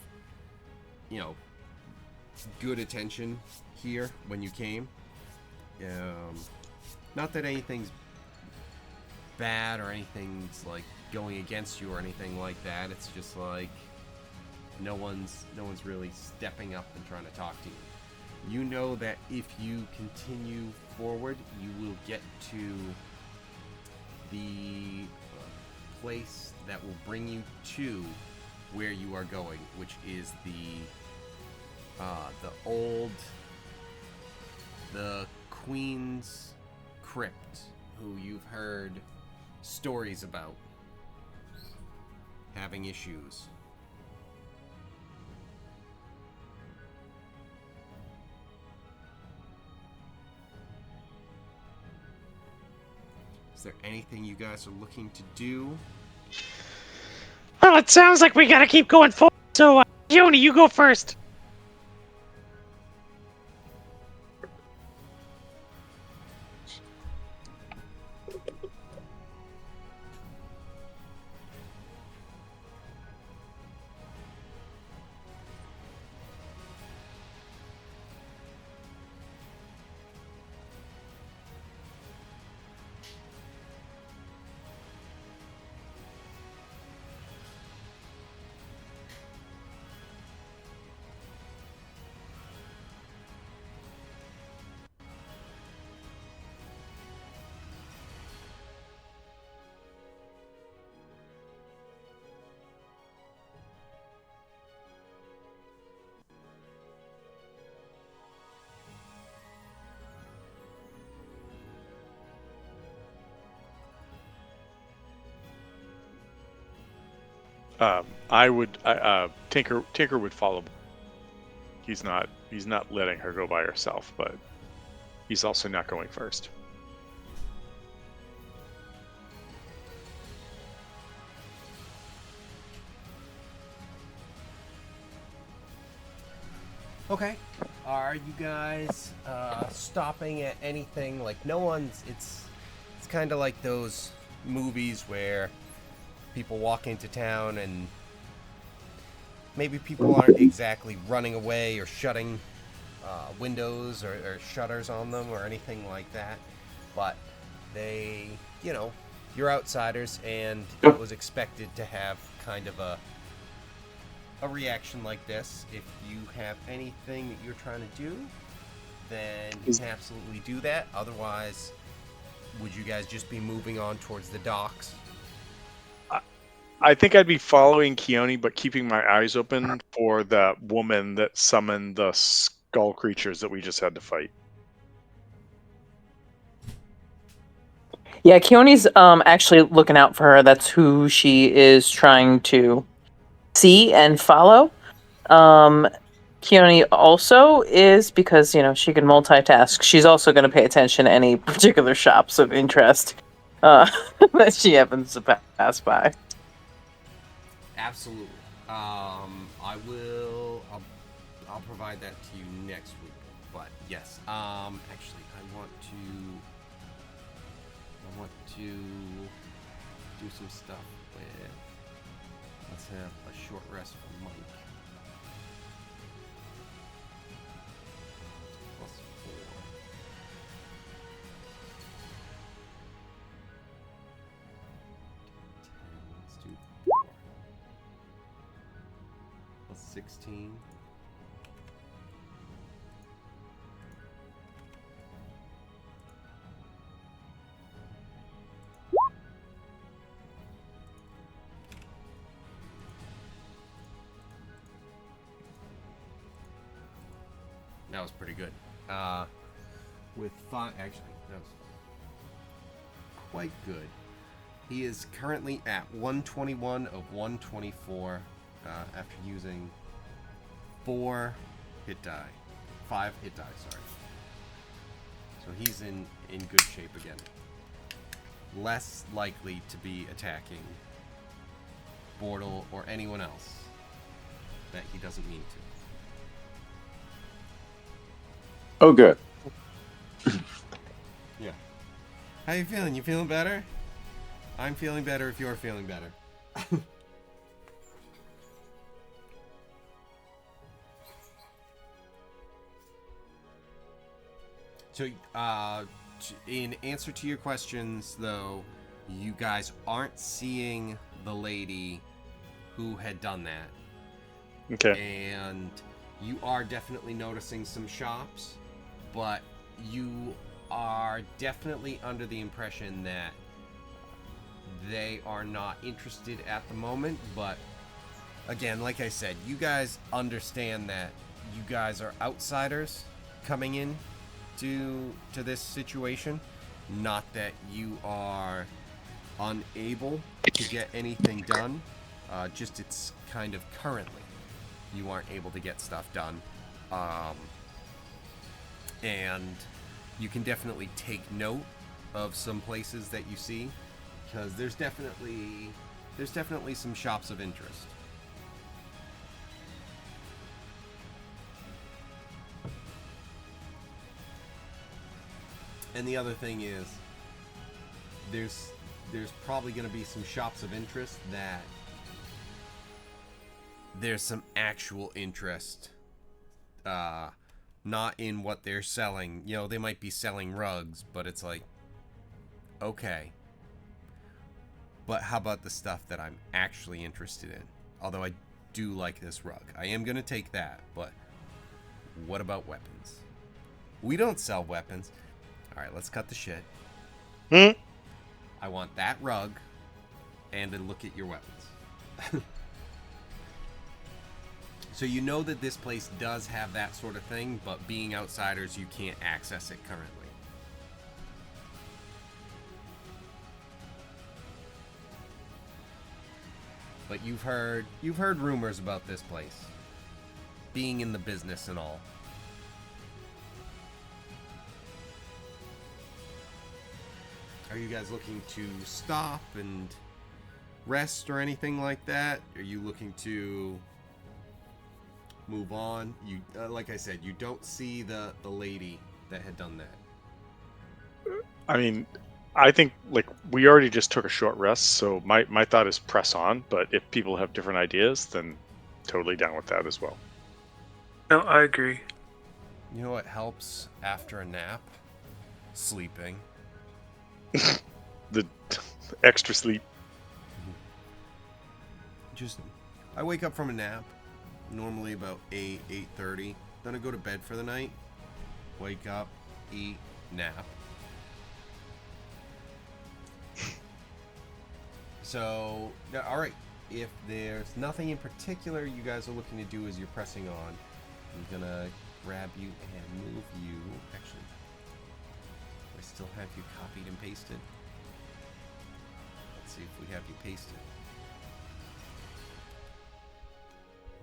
good attention here when you came. Not that anything's bad or anything's like going against you or anything like that. It's just like no one's really stepping up and trying to talk to you. You know that if you continue forward, you will get to the place that will bring you to where you are going, which is the old the Queen's Crypt, who you've heard stories about having issues. Is there anything you guys are looking to do? Well, it sounds like we gotta keep going forward. So, Yoni, you go first. Tinker would follow. He's not letting her go by herself, but he's also not going first. Okay. Are you guys stopping at anything? Like, no one's. It's kind of like those movies where people walk into town and maybe people aren't exactly running away or shutting windows or shutters on them or anything like that, but they, you're outsiders, and it was expected to have kind of a reaction like this. If you have anything that you're trying to do, then you can absolutely do that. Otherwise, would you guys just be moving on towards the docks? I think I'd be following Keone, but keeping my eyes open for the woman that summoned the skull creatures that we just had to fight. Yeah, Keone's actually looking out for her. That's who she is trying to see and follow. Keone also is, because, she can multitask. She's also going to pay attention to any particular shops of interest that she happens to pass by. Absolutely. I'll provide that to you next week. But yes, actually, I want to do some stuff with. Let's have a short rest for Mike. Plus 4. Let's do 4. Plus 16. That was pretty good. With 5, actually, that was quite good. He is currently at 121 of 124 after using 4 hit die. 5 hit die, sorry. So he's in good shape again. Less likely to be attacking Bortle or anyone else that he doesn't mean to. Oh, good. Yeah. How you feeling? You feeling better? I'm feeling better if you're feeling better. So, in answer to your questions, though, you guys aren't seeing the lady who had done that. Okay. And you are definitely noticing some shops, but you are definitely under the impression that they are not interested at the moment. But again, like I said, you guys understand that you guys are outsiders coming in to this situation. Not that you are unable to get anything done. Just it's kind of currently you aren't able to get stuff done. And you can definitely take note of some places that you see, because there's definitely some shops of interest. And the other thing is, there's probably going to be some shops of interest that there's some actual interest, not in what they're selling. You know, they might be selling rugs, but it's like, okay, but how about the stuff that I'm actually interested in? Although I do like this rug, I am going to take that, but what about weapons? We don't sell weapons. All right, let's cut the shit. I want that rug, and then look at your weapons. So you know that this place does have that sort of thing, but being outsiders, you can't access it currently. But you've heard rumors about this place, being in the business and all. Are you guys looking to stop and rest or anything like that? Are you looking to move on? You, like I said, you don't see the lady that had done that. I mean, I think like we already just took a short rest, so my thought is press on. But if people have different ideas, then totally down with that as well. No, I agree. You know what helps after a nap? Sleeping. The extra sleep. Just, I wake up from a nap, normally about 8:30. Then I go to bed for the night. Wake up, eat, nap. So, all right. If there's nothing in particular you guys are looking to do as you're pressing on, I'm gonna grab you and move you. Actually, I still have you copied and pasted. Let's see if we have you pasted.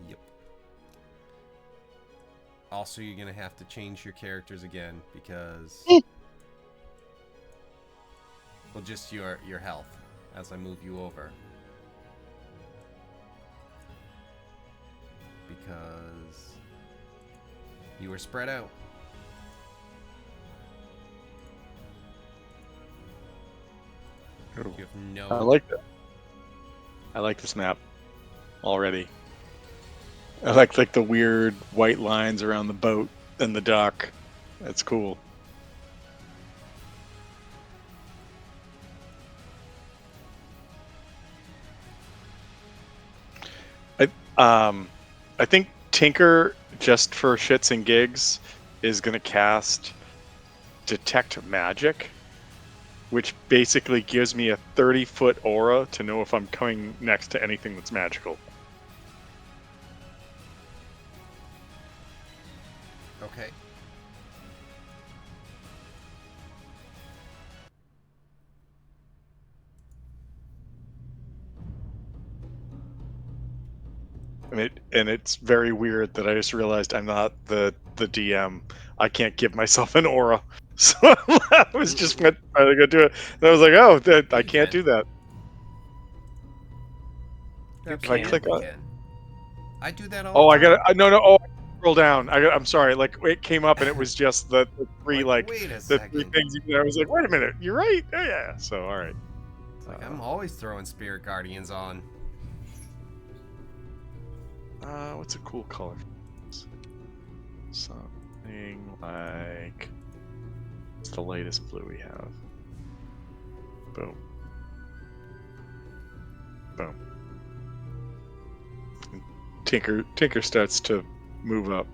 Yep. Also, you're gonna have to change your characters again because, well, just your health as I move you over, because you were spread out. You have no. I like that. I like this map already. I like the weird white lines around the boat and the dock. That's cool. I think Tinker, just for shits and gigs, is going to cast Detect Magic, which basically gives me a 30-foot aura to know if I'm coming next to anything that's magical. Okay. And it's very weird that I just realized I'm not the DM. I can't give myself an aura. So I was just trying to go do it. And I was like, oh, I can't do that. If I click on it. I do that all Oh, the I time. got no. Oh, scroll down. I'm sorry. Like it came up and it was just the three Wait a the second. three things. I was like, wait a minute. You're right. Oh, yeah. So all right. It's like I'm always throwing Spirit Guardians on. What's a cool color? Something like it's the latest blue we have. Boom. Boom. And Tinker starts to move up.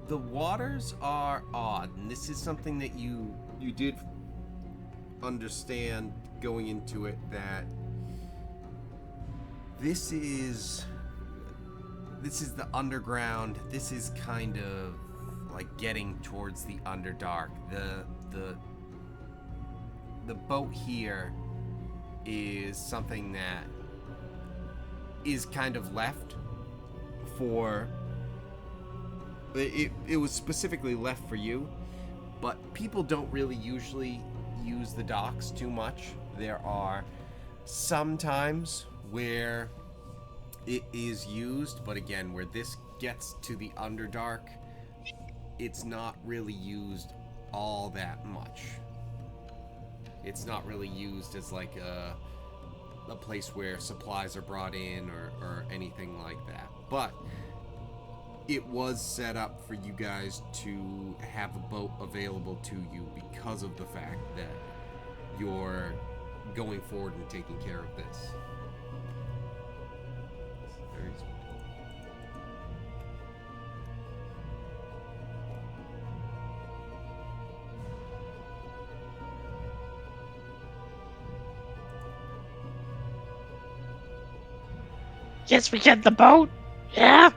The waters are odd, and this is something that you did understand going into it, that This is the underground. This is kind of like getting towards the Underdark. The boat here is something that is kind of left for it was specifically left for you, but people don't really usually use the docks too much. There are some times where it is used, but again, where this gets to the Underdark, it's not really used all that much. It's not really used as like a place where supplies are brought in or anything like that. But it was set up for you guys to have a boat available to you because of the fact that you're going forward and taking care of this. Very sweet. Yes, we get the boat. Yeah.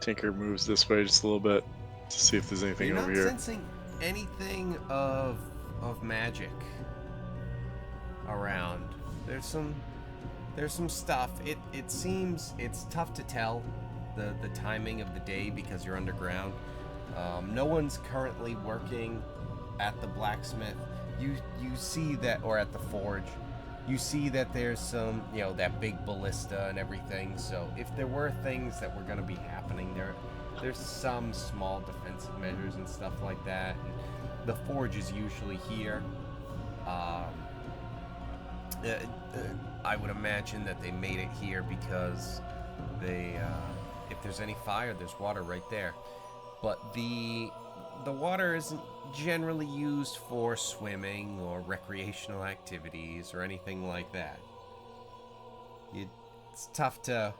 Tinker moves this way just a little bit to see if there's anything You're over not here. sensing anything of magic around. There's some stuff. It seems it's tough to tell the timing of the day because you're underground. No one's currently working at the blacksmith. You see that, or at the forge. You see that there's some, that big ballista and everything. So if there were things that were going to be happening there's some small defensive measures and stuff like that. And the forge is usually here. I would imagine that they made it here because they, if there's any fire, there's water right there. But the water isn't generally used for swimming or recreational activities or anything like that. It's tough to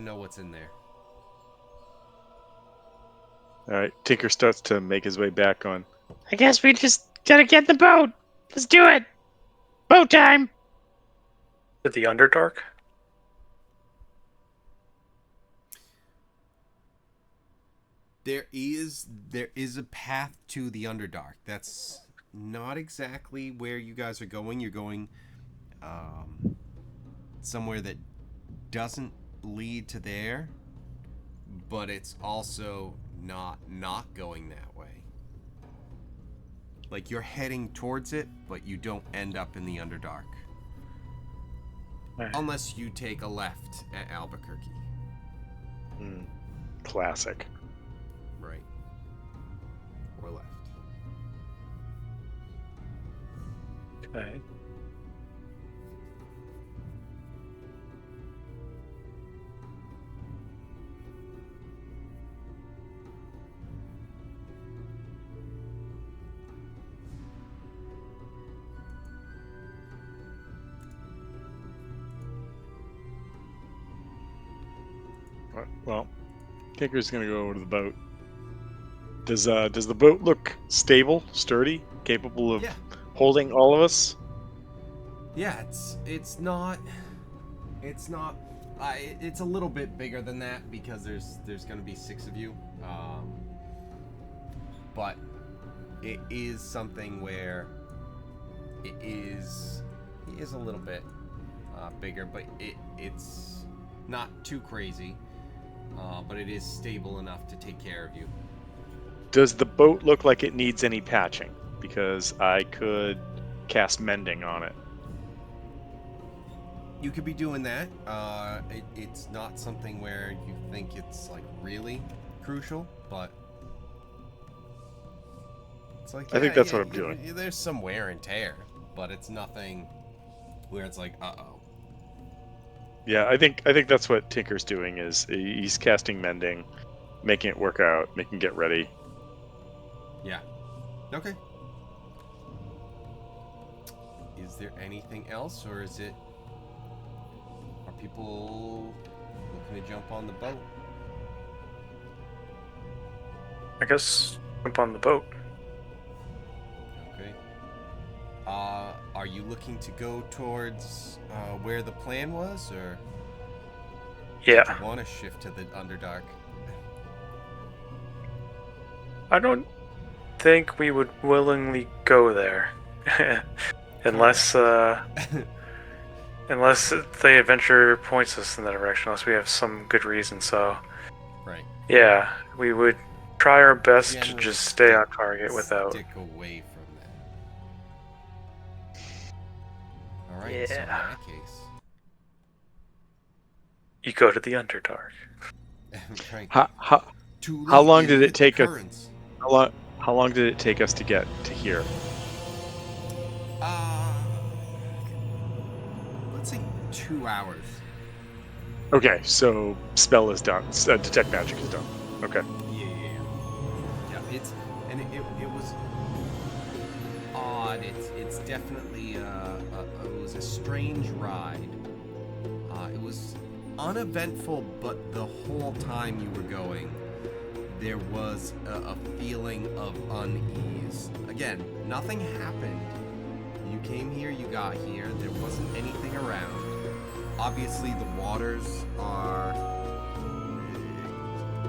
know what's in there. All right, Tinker starts to make his way back on. I guess we just gotta get the boat. Let's do it. Boat time. To the Underdark? There is a path to the Underdark. That's not exactly where you guys are going. You're going somewhere that doesn't lead to there, but it's also not going that way. Like, you're heading towards it, but you don't end up in the Underdark. Right. Unless you take a left at Albuquerque. Classic. Right. Or left. Okay. Well, Tinker's gonna go over to the boat. Does the boat look stable, sturdy, capable of Yeah. holding all of us? Yeah, it's not. It's a little bit bigger than that because there's going to be 6 of you. But it is something where it is a little bit bigger, but it's not too crazy. But it is stable enough to take care of you. Does the boat look like it needs any patching? Because I could cast mending on it. You could be doing that. It's not something where you think it's like really crucial, but it's like, I think that's what I'm doing. There's some wear and tear, but it's nothing where it's like, uh-oh. Yeah, I think that's what Tinker's doing. Is he's casting mending, making it work out, making it ready. Yeah. Okay. Is there anything else, or is it... Are people looking to jump on the boat? I guess jump on the boat. Okay. Are you looking to go towards where the plan was, or Yeah. do you want to shift to the Underdark? I don't think we would willingly go there. unless unless the adventure points us in that direction, unless we have some good reason. So Right. yeah, we would try our best to Generally just stay on target without. Stick away from that. All right. So in Yeah. that case, You go to the Underdark. right. How Too how late, long did it idiot, take us? currents. How long did it take us to get to here? Let's say 2 hours. Okay, so spell is done. Detect magic is done. Okay. Yeah. It's and it was odd. It's definitely it was a strange ride. It was uneventful, but the whole time you were going, there was a feeling of unease. Again, nothing happened. You came here, you got here. There wasn't anything around. Obviously, the waters are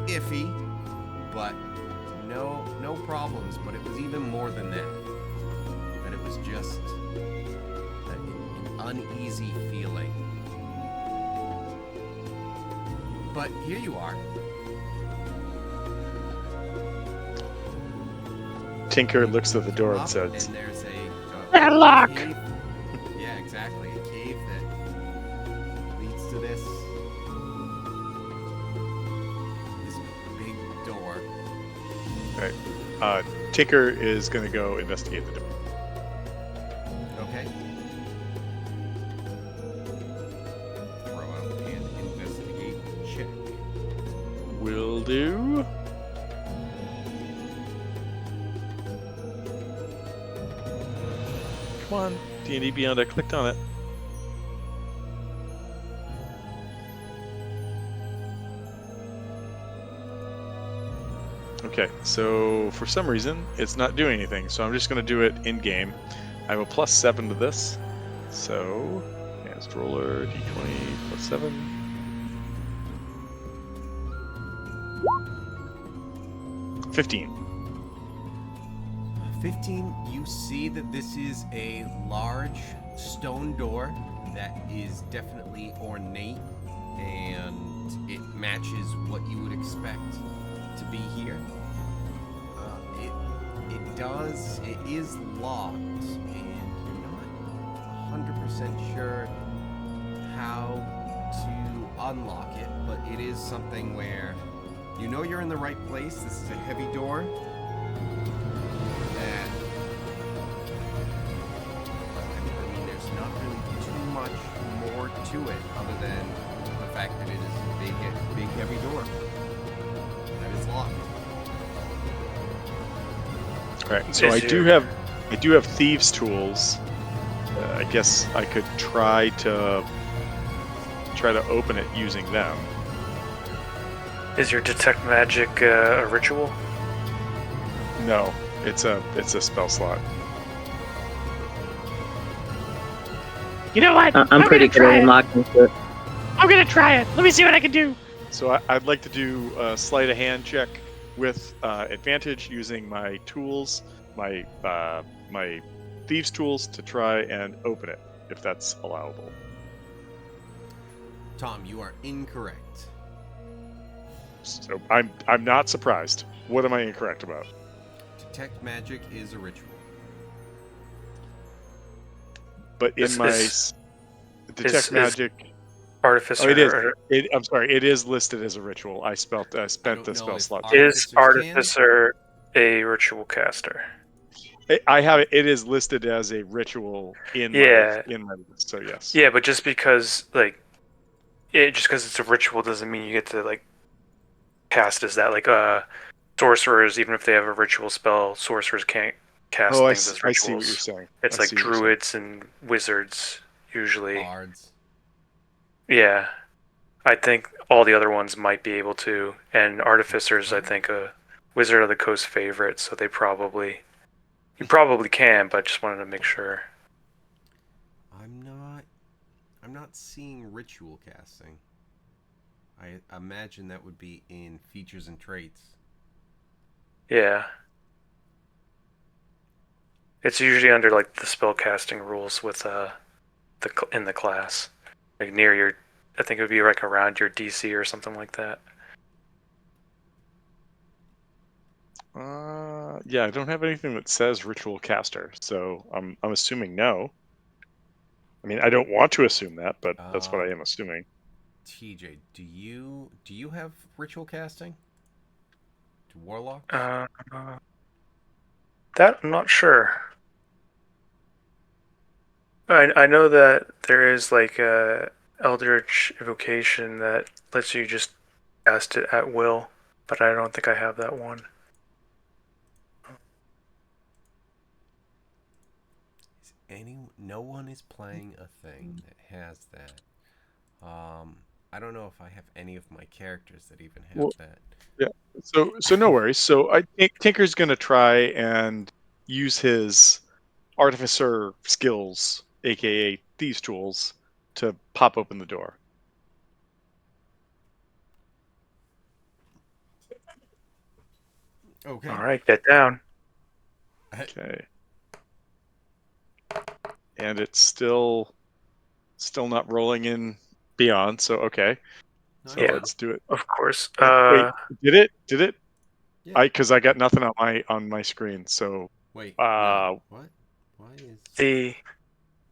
iffy, but no problems. But it was even more than that. That it was just an uneasy feeling. But here you are. Tinker looks at the door and Up, says, and there's a Padlock! cave. Yeah, exactly. A cave that leads to this big door. Tinker is going to go investigate the door. Okay. Throw out an investigate check. Will do. Come on, D&D Beyond. I clicked on it. Okay, so for some reason it's not doing anything, so I'm just going to do it in game. I have a +7 to this, so advanced roller d20 +7. 15. 15, you see that this is a large stone door that is definitely ornate, and it matches what you would expect to be here. It is locked, and you're not 100% sure how to unlock it, but it is something where you know you're in the right place. This is a heavy door. That, I mean, there's not really too much more to it other than the fact that it is a big heavy door that is locked. All right, so I do have thieves' tools. I guess I could try to open it using them. Is your detect magic a ritual? No, it's a spell slot. You know what? I'm pretty good at unlocking it. I'm gonna try it. Let me see what I can do. So I'd like to do a sleight of hand check with advantage using my tools, my thieves' tools, to try and open it, if that's allowable. Tom, you are incorrect. So I'm not surprised. What am I incorrect about? Detect magic is a ritual. But in Is- my is- detect is- magic, Artificer. oh, it is. I'm sorry. It is listed as a ritual. I spent don't the know spell if slot. Artificers Is Artificer a ritual caster? I have it. It is listed as a ritual in Yeah. my list. So yes. Yeah, but just because just because it's a ritual doesn't mean you get to like cast as that. Like sorcerers, even if they have a ritual spell, sorcerers can't cast Oh, things as I see what you're rituals. saying. It's I like see what you're saying. druids and wizards usually. Bards. Yeah, I think all the other ones might be able to, and artificers, I Okay. think a Wizard of the Coast favorite, so you probably can, but just wanted to make sure. I'm not seeing ritual casting. I imagine that would be in features and traits. Yeah. It's usually under like the spell casting rules with in the class, like near your. I think it would be like around your DC or something like that. Yeah, I don't have anything that says ritual caster, so I'm assuming no. I mean, I don't want to assume that, but that's what I am assuming. TJ, do you have ritual casting? To warlocks? Uh, that I'm not sure. I know that there is like a Eldritch evocation that lets you just cast it at will, but I don't think I have that one. No one is playing a thing that has that. I don't know if I have any of my characters that even have Well, that. yeah. So no worries. So I think Tinker's gonna try and use his artificer skills, aka these tools, to pop open the door. Okay. All right, get down. Okay. And it's still not rolling in beyond. So okay. So Yeah. let's do it. Of course. Wait, did it? Yeah. Because I got nothing on my screen. So Wait. uh No. What? Why is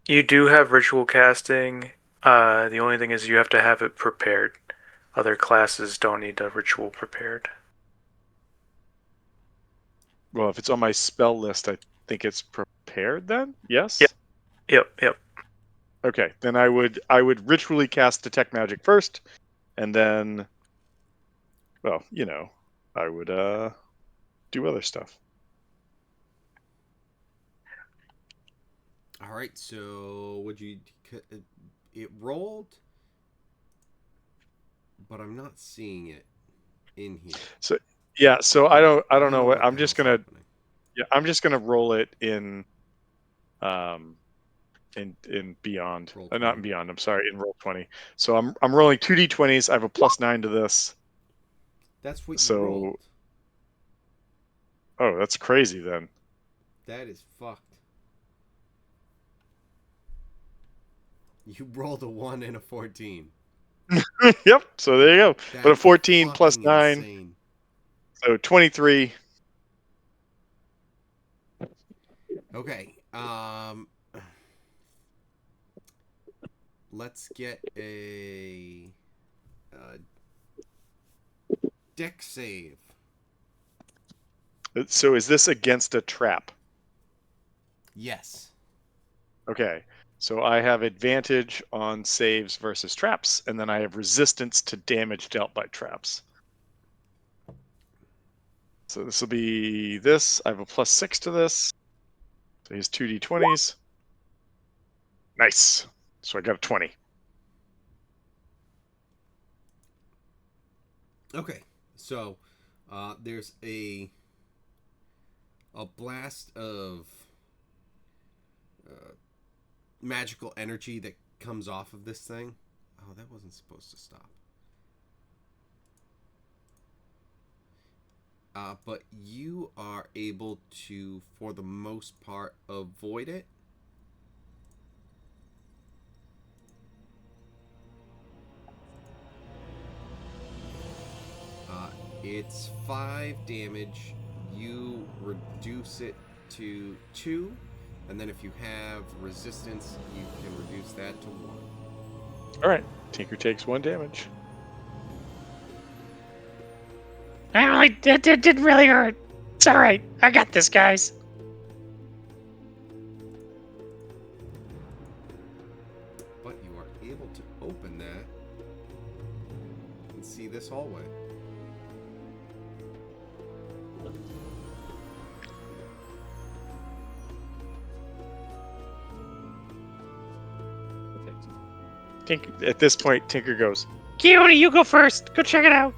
You do have ritual casting. The only thing is you have to have it prepared. Other classes don't need a ritual prepared. well, if it's on my spell list, I think it's prepared then? Yes? Yep. Okay. Then I would ritually cast detect magic first, and then well, I would do other stuff. All right. So would you? It rolled, but I'm not seeing it in here. So yeah, so I don't know what what I'm the just hell's gonna happening. I'm just gonna roll it in in beyond. Roll Not in 20. beyond, I'm sorry, in roll 20. So I'm rolling 2d20s. I have a +9 to this. That's what you So rolled. oh, that's crazy then. That is fucked. You rolled a 1 and a 14. Yep. So there you go. That's But a 14 plus fucking 9, insane. so 23. Okay. Let's get a deck save. So is this against a trap? Yes. Okay. So I have advantage on saves versus traps, and then I have resistance to damage dealt by traps. So this will be this. I have a +6 to this. So he's 2d20s. Nice. So I got a 20. Okay. So there's a blast of magical energy that comes off of this thing. Oh, that wasn't supposed to stop. But you are able to, for the most part, avoid it. It's 5 damage. You reduce it to 2, and then if you have resistance, you can reduce that to 1. All right. Tinker takes 1 damage. It didn't really hurt. It's all right. I got this, guys. able to open that and see this hallway. At this point, Tinker goes, Keone, you go first. Go check it out.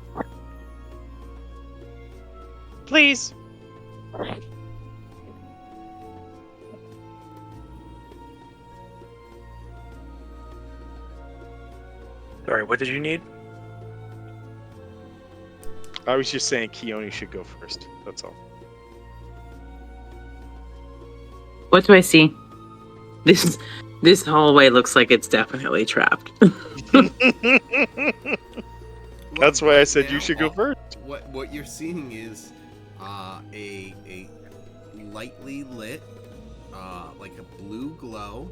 Please. Sorry, what did you need? I was just saying Keone should go first. That's all. What do I see? This hallway looks like it's definitely trapped. That's why I said you Now, should go first. What you're seeing is a lightly lit, like a blue glow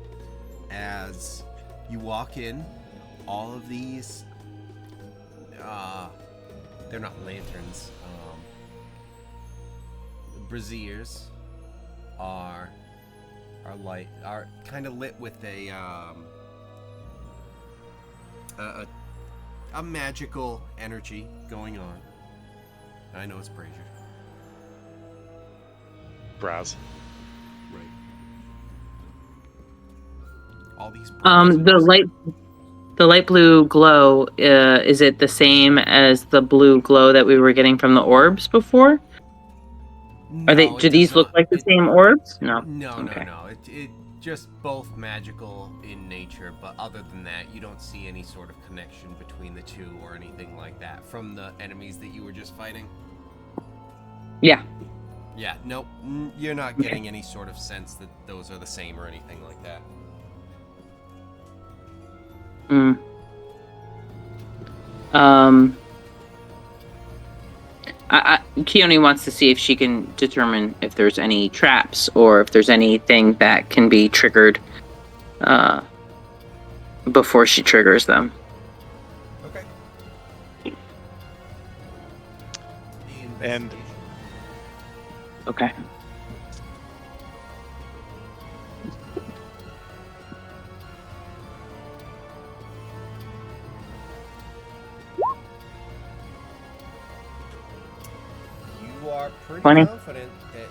as you walk in. All of these, they're not lanterns. Braziers are kind of lit with a magical energy going on. I know it's Brazier. Braz. Right. All these. The light blue glow. Is it the same as the blue glow that we were getting from the orbs before? Are they? No, Do it these does look not. like the same orbs? No. No, Okay. no. It just both magical in nature, but other than that, you don't see any sort of connection between the two or anything like that from the enemies that you were just fighting. Yeah. Yeah, nope. You're not getting any sort of sense that those are the same or anything like that. Mm. Keone wants to see if she can determine if there's any traps or if there's anything that can be triggered before she triggers them. Okay. And- Okay. You are pretty 20. confident that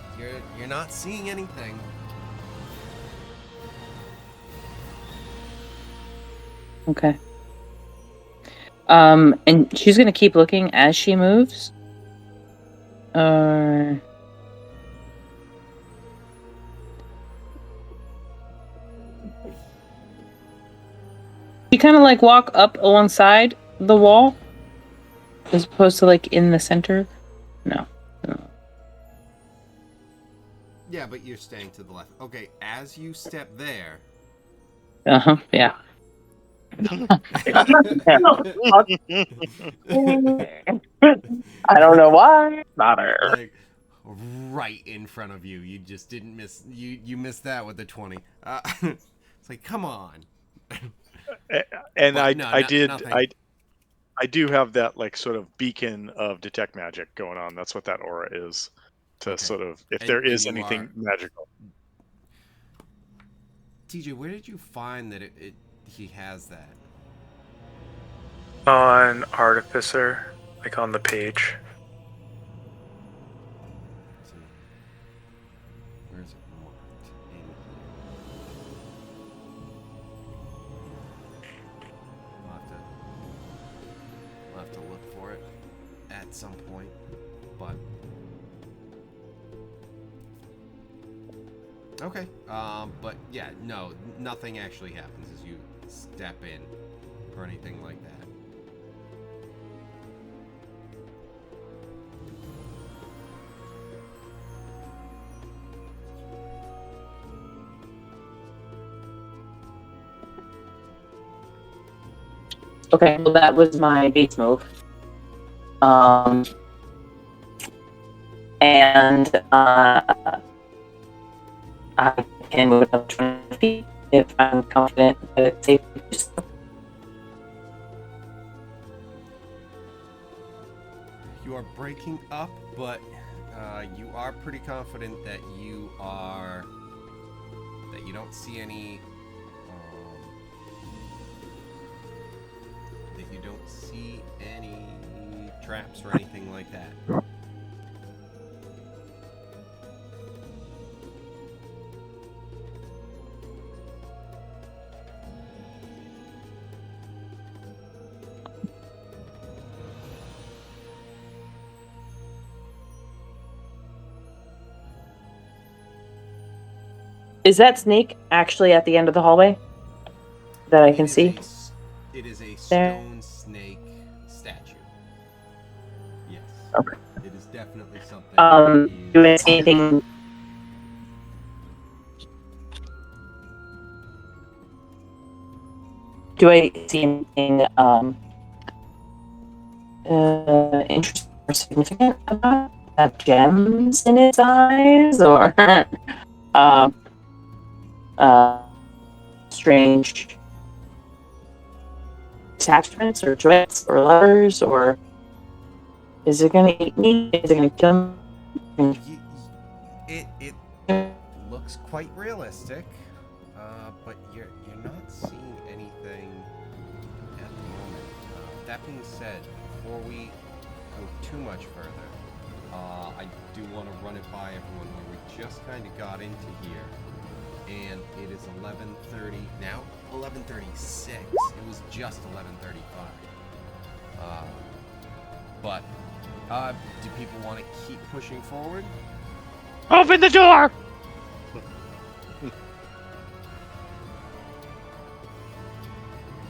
you're not seeing anything. Okay. And she's gonna keep looking as she moves. You kind of like walk up alongside the wall, as opposed to like in the center. No. Yeah, but you're staying to the left. Okay, as you step there. Yeah. I don't know why. Not her. Like right in front of you. You just didn't miss. You missed that with the 20. It's like, come on. And But no, nothing. I do have that like sort of beacon of detect magic going on. That's what that aura is. To Okay. sort of, if And- there and is you anything are- magical. TJ, where did you find that he has that? On Artificer, like on the page. Let's see. Where is it marked? In here. We'll have to look for it at some point, but okay. But yeah, no, nothing actually happens as you step in or anything like that. Okay, well that was my base move. And I can move up 20 feet if I'm confident that it's safe to do so. You are breaking up, but you are pretty confident that you don't see any don't see any traps or anything like that. Is that snake actually at the end of the hallway that I can see? It is a There. stone snake statue. Yes. Okay. It is definitely something. Do I see anything? Do I see anything interesting or significant about it? Have gems in its eyes, or um, strange attachments, or joints, or levers, or is it going to eat me? Is it going to kill me? It looks quite realistic, but you're not seeing anything at the moment. That being said, before we go too much further, I do want to run it by everyone where we just kind of got into here, and it is 11:30 now. 11:36. It was just 11:35. But do people want to keep pushing forward? Open the door!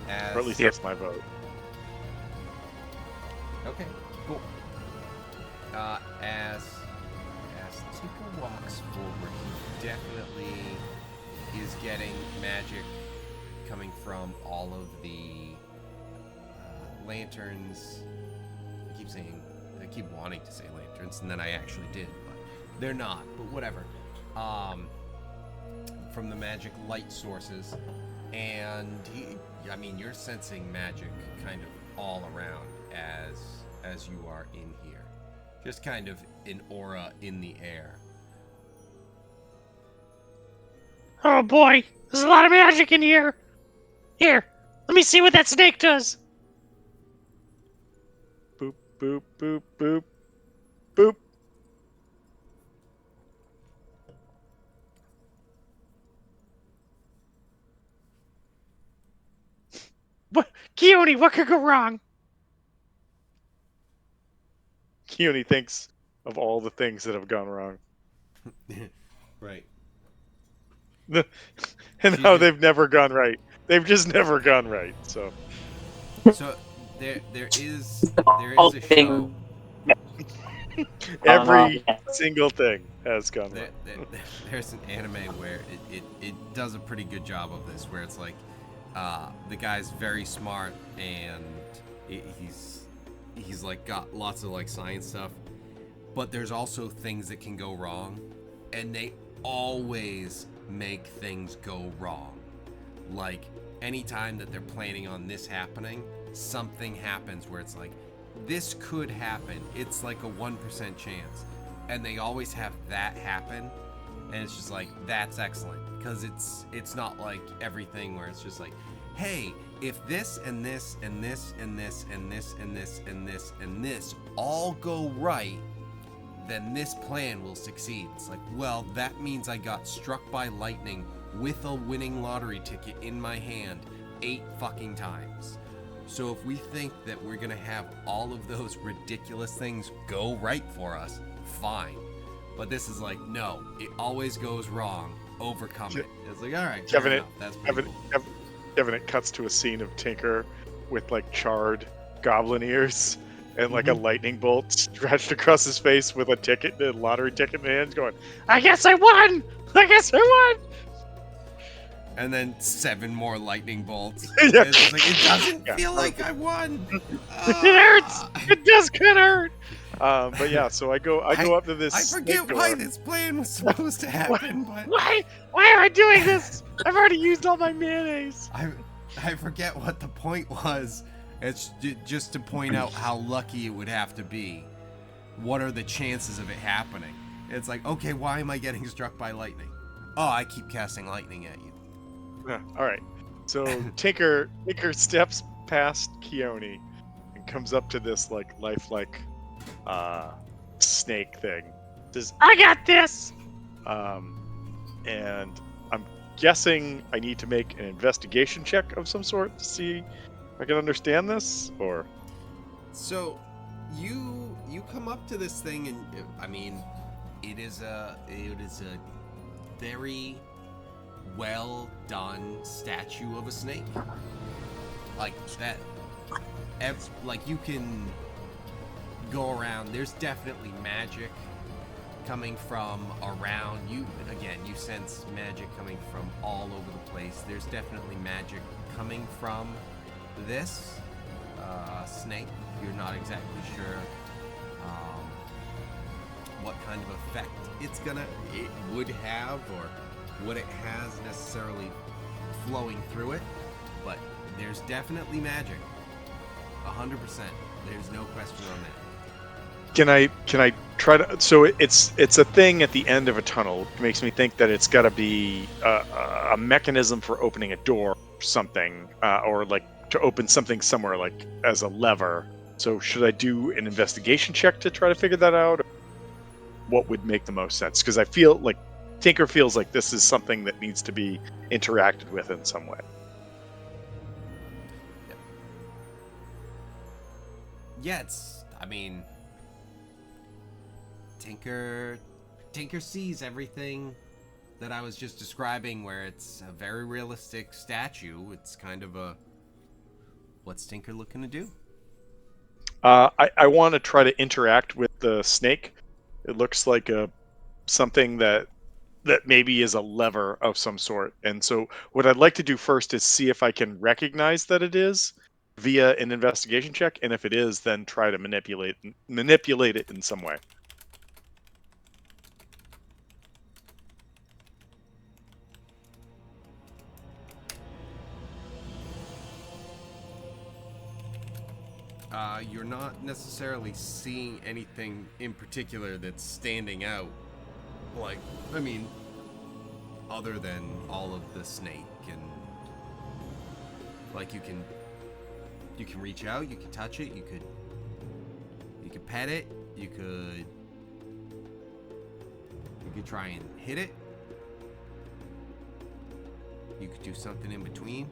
Or at least that's my vote. Okay, cool. As Tinker walks forward, he definitely is getting magic coming from all of the lanterns. I keep wanting to say lanterns, and then I actually did, but they're not. But whatever. From the magic light sources, and you're sensing magic kind of all around as you are in here. Just kind of an aura in the air. Oh boy, there's a lot of magic in here. Here, let me see what that snake does. Boop, boop, boop, boop, boop. What, Keone, what could go wrong? Keone thinks of all the things that have gone wrong. Right. And how they've never gone right. They've just never gone right. So there is a show. every single thing has gone right. There's an anime where it does a pretty good job of this, where it's like the guy's very smart and he's like got lots of like science stuff, but there's also things that can go wrong, and they always make things go wrong. Like anytime that they're planning on this happening, something happens where it's like, this could happen. It's like a 1% chance. And they always have that happen. And it's just like, that's excellent. Because it's not like everything where it's just like, hey, if this and this and this and this and this and this and this and this all go right, then this plan will succeed. It's like, well, that means I got struck by lightning with a winning lottery ticket in my hand 8 fucking times. So if we think that we're gonna have all of those ridiculous things go right for us, fine. But this is like, no, it always goes wrong. Overcome it. It's like, all right, Kevin, that's pretty cool. Kevin, it cuts to a scene of Tinker with like charred goblin ears and like a lightning bolt stretched across his face with a lottery ticket in hand, going, I guess I won! I guess I won! And then 7 more lightning bolts. Yeah. It's like, it doesn't feel like I won. It hurts! It does kind of hurt! But yeah, so I go up to this. I forget snake why door. this plan was supposed to happen, but Why am I doing this? I've already used all my mayonnaise. I forget what the point was. It's just to point out how lucky it would have to be. What are the chances of it happening? It's like, okay, why am I getting struck by lightning? Oh, I keep casting lightning at you. All right. So Tinker steps past Keone comes up to this like lifelike snake thing. Does I got this. and I'm guessing I need to make an investigation check of some sort to see if I can understand this, or So, you come up to this thing, and I mean, it is a very well done statue of a snake. Like that, like you can go around. There's definitely magic coming from around you. Again, you sense magic coming from all over the place. There's definitely magic coming from this snake. You're not exactly sure what kind of effect it would have, or what it has necessarily flowing through it, but there's definitely magic. 100%. There's no question on that. can I try to? So it's a thing at the end of a tunnel. It makes me think that it's got to be a mechanism for opening a door or something, or like to open something somewhere, like as a lever. So should I do an investigation check to try to figure that out? Or what would make the most sense? Because I feel like Tinker feels like this is something that needs to be interacted with in some way. Yeah, I mean, Tinker sees everything that I was just describing, where it's a very realistic statue. It's kind of what's Tinker looking to do? I want to try to interact with the snake. It looks like something that maybe is a lever of some sort. And so what I'd like to do first is see if I can recognize that it is via an investigation check, and if it is, then try to manipulate it in some way. You're not necessarily seeing anything in particular that's standing out. Like, I mean, other than all of the snake, and like you can reach out, you can touch it, you could pet it, you could try and hit it, you could do something in between.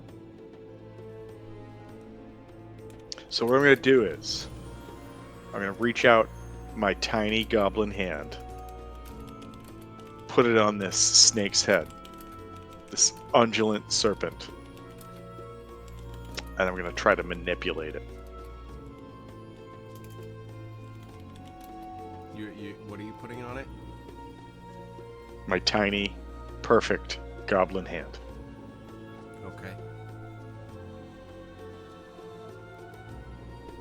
So what I'm going to do is I'm going to reach out my tiny goblin hand, put it on this snake's head, this undulant serpent, and I'm going to try to manipulate it. What are you putting on it? My tiny, perfect goblin hand. Okay.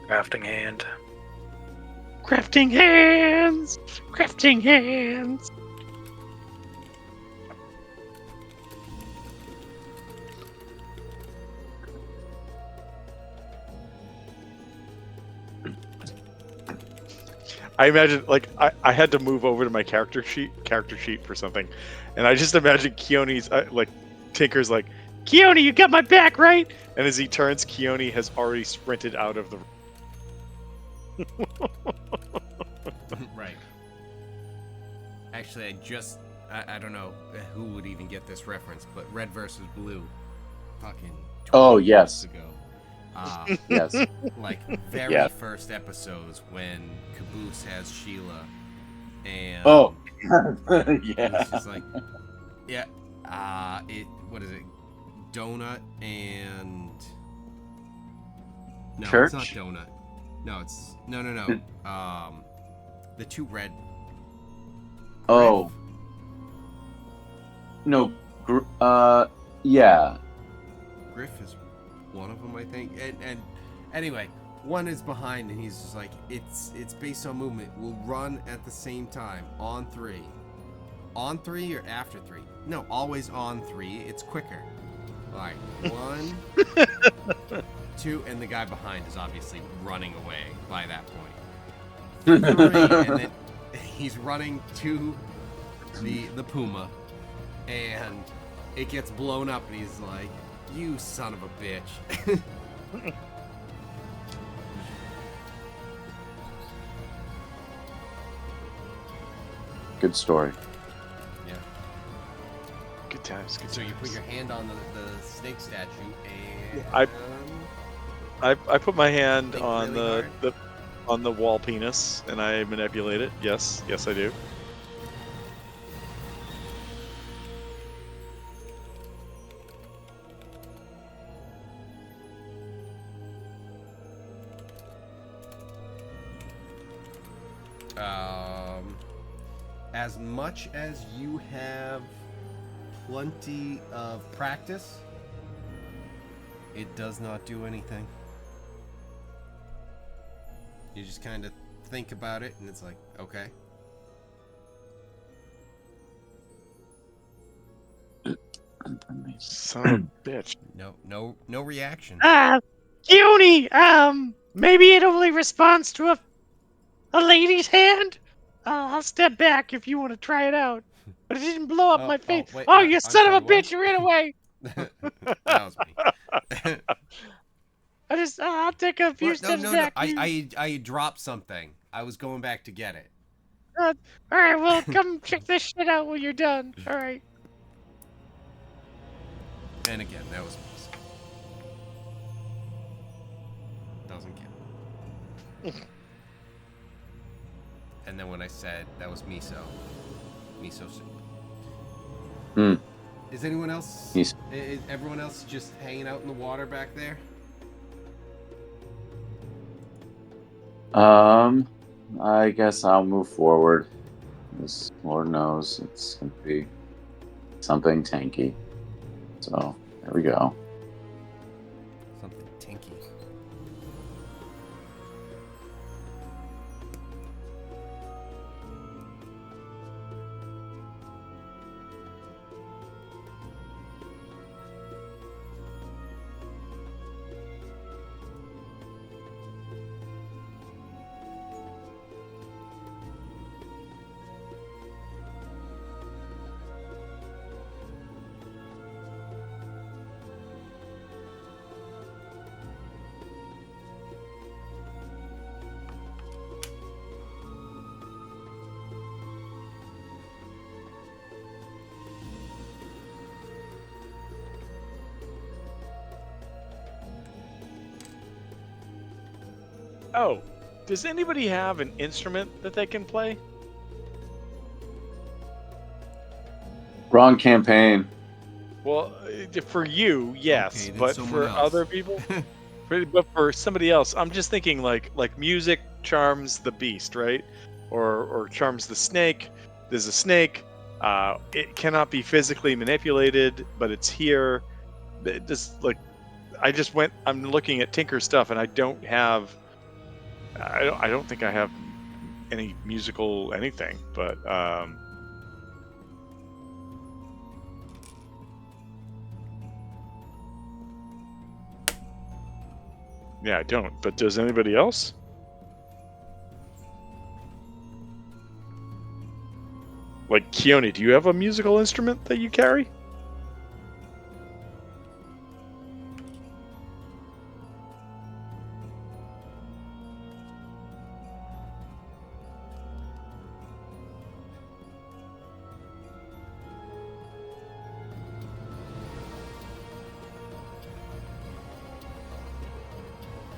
Crafting hand. Crafting hands. Crafting hands. I imagine, like, I had to move over to my character sheet for something, and I just imagine Keone's, like, Tinker's like, Keone, you got my back, right? And as he turns, Keone has already sprinted out of the Right. Actually, I don't know who would even get this reference, but Red versus Blue, fucking 20 Oh, years yes. ago. Yes. Like very Yeah. first episodes when Caboose has Sheila, and Oh. and Yeah. it's just like, yeah, what is it? Donut and no, Church? it's not Donut. No, it's no. The two red. Oh. No. Yeah. Griff is one of them, I think. And anyway, one is behind, and he's just like, it's based on movement. We'll run at the same time on 3. On 3 or after 3? No, always on 3. It's quicker. All right, 1, 2, and the guy behind is obviously running away by that point. 3, and then he's running to the puma, and it gets blown up, and he's like, "You son of a bitch!" Good story. Yeah. Good times. Good So you times. put your hand on the snake statue and I put my hand think on really hard? the wall penis and I manipulate it. Yes, I do. As much as you have plenty of practice, it does not do anything. You just kind of think about it, and it's like, okay. Son of a bitch. No reaction. Keone, maybe it only responds to a lady's hand? I'll step back if you want to try it out. But it didn't blow up my face. Wait, Oh, you I'm son of sorry, a what? bitch, you ran away. That was me. I'll take a few What? steps No. back. I dropped something. I was going back to get it. All right, well, come check this shit out when you're done. All right. And again, that was me. Doesn't count. And then when I said that was miso soup. Hmm. Is anyone else? He's- Is everyone else just hanging out in the water back there? I guess I'll move forward. This Lord knows it's gonna be something tanky. So there we go. Something tinky. Oh, does anybody have an instrument that they can play? Wrong campaign. Well, for you, yes, Okay, then but someone for else. other people, but for somebody else, I'm just thinking like music charms the beast, right? Or charms the snake. There's a snake. It cannot be physically manipulated, but it's here. Just like I'm looking at Tinker's stuff, and I don't think I have any musical anything, but yeah, I don't. But does anybody else? Like Keone, do you have a musical instrument that you carry?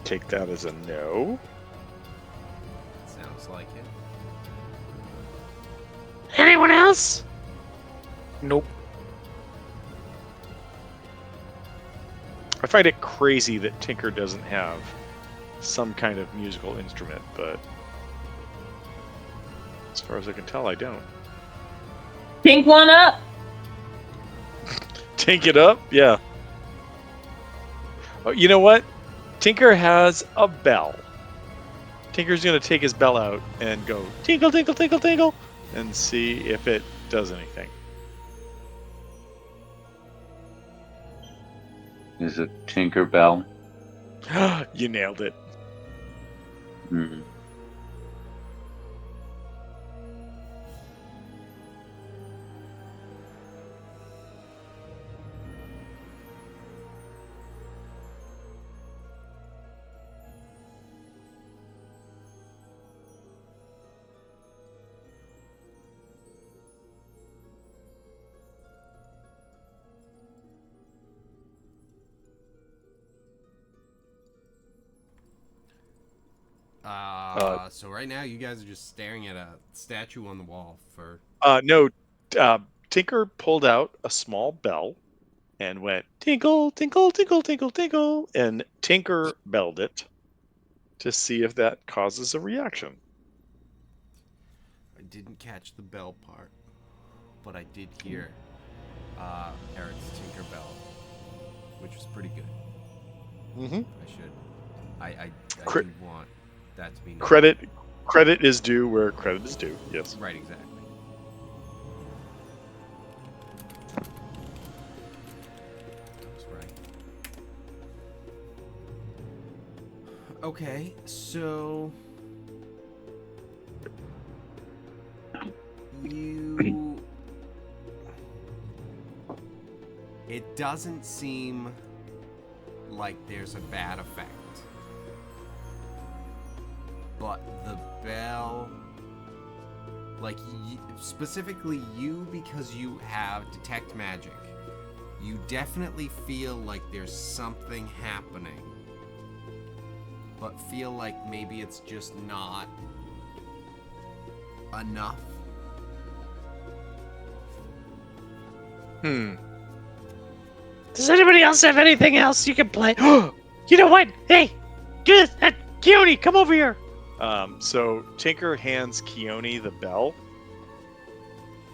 Take that as a no. Sounds like it. Anyone else? Nope. I find it crazy that Tinker doesn't have some kind of musical instrument, but as far as I can tell, I don't. Pink one up. Tink it up? Yeah. Oh, you know what? Tinker has a bell. Tinker's going to take his bell out and go tinkle, tinkle, tinkle, tinkle, and see if it does anything. Is it Tinker Bell? You nailed it. Hmm. So right now you guys are just staring at a statue on the wall for. No, Tinker pulled out a small bell and went tinkle, tinkle, tinkle, tinkle, tinkle, and Tinker belled it to see if that causes a reaction. I didn't catch the bell part, but I did hear Eric's Tinker Bell, which was pretty good. Mm-hmm. I Cri- do want that to be known. Credit is due where credit is due. Yes. Right, exactly. That's right. Okay, so you. It doesn't seem like there's a bad effect. But the bell, like specifically you, because you have detect magic, you definitely feel like there's something happening, but feel like maybe it's just not enough. Does anybody else have anything else you can play? You know what? Hey, good. Keone, come over here. So Tinker hands Keone the bell,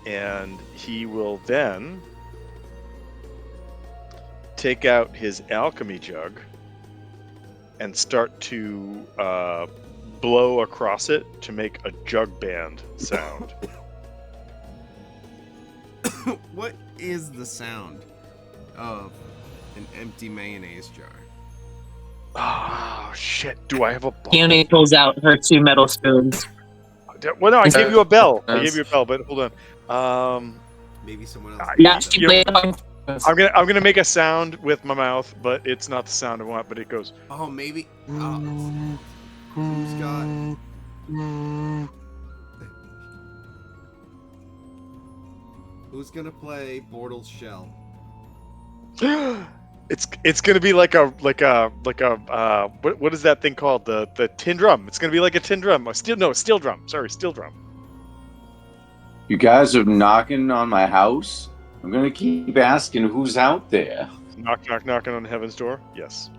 and he will then take out his alchemy jug and start to blow across it to make a jug band sound. What is the sound of an empty mayonnaise jar? Oh shit! Do I have a ball? Keone pulls out her 2 metal spoons. Well, no, I gave you a bell. I gave you a bell, but hold on. Maybe someone else. Yeah, needs she them. laid on. I'm gonna make a sound with my mouth, but it's not the sound I want. But it goes. Oh, maybe. Who's got? Who's gonna play Bortle's Shell? It's gonna be like a what is that thing called, the tin drum? It's gonna be like a tin drum, steel drum. Sorry, steel drum. You guys are knocking on my house? I'm gonna keep asking who's out there. Knock knock knocking on heaven's door. Yes.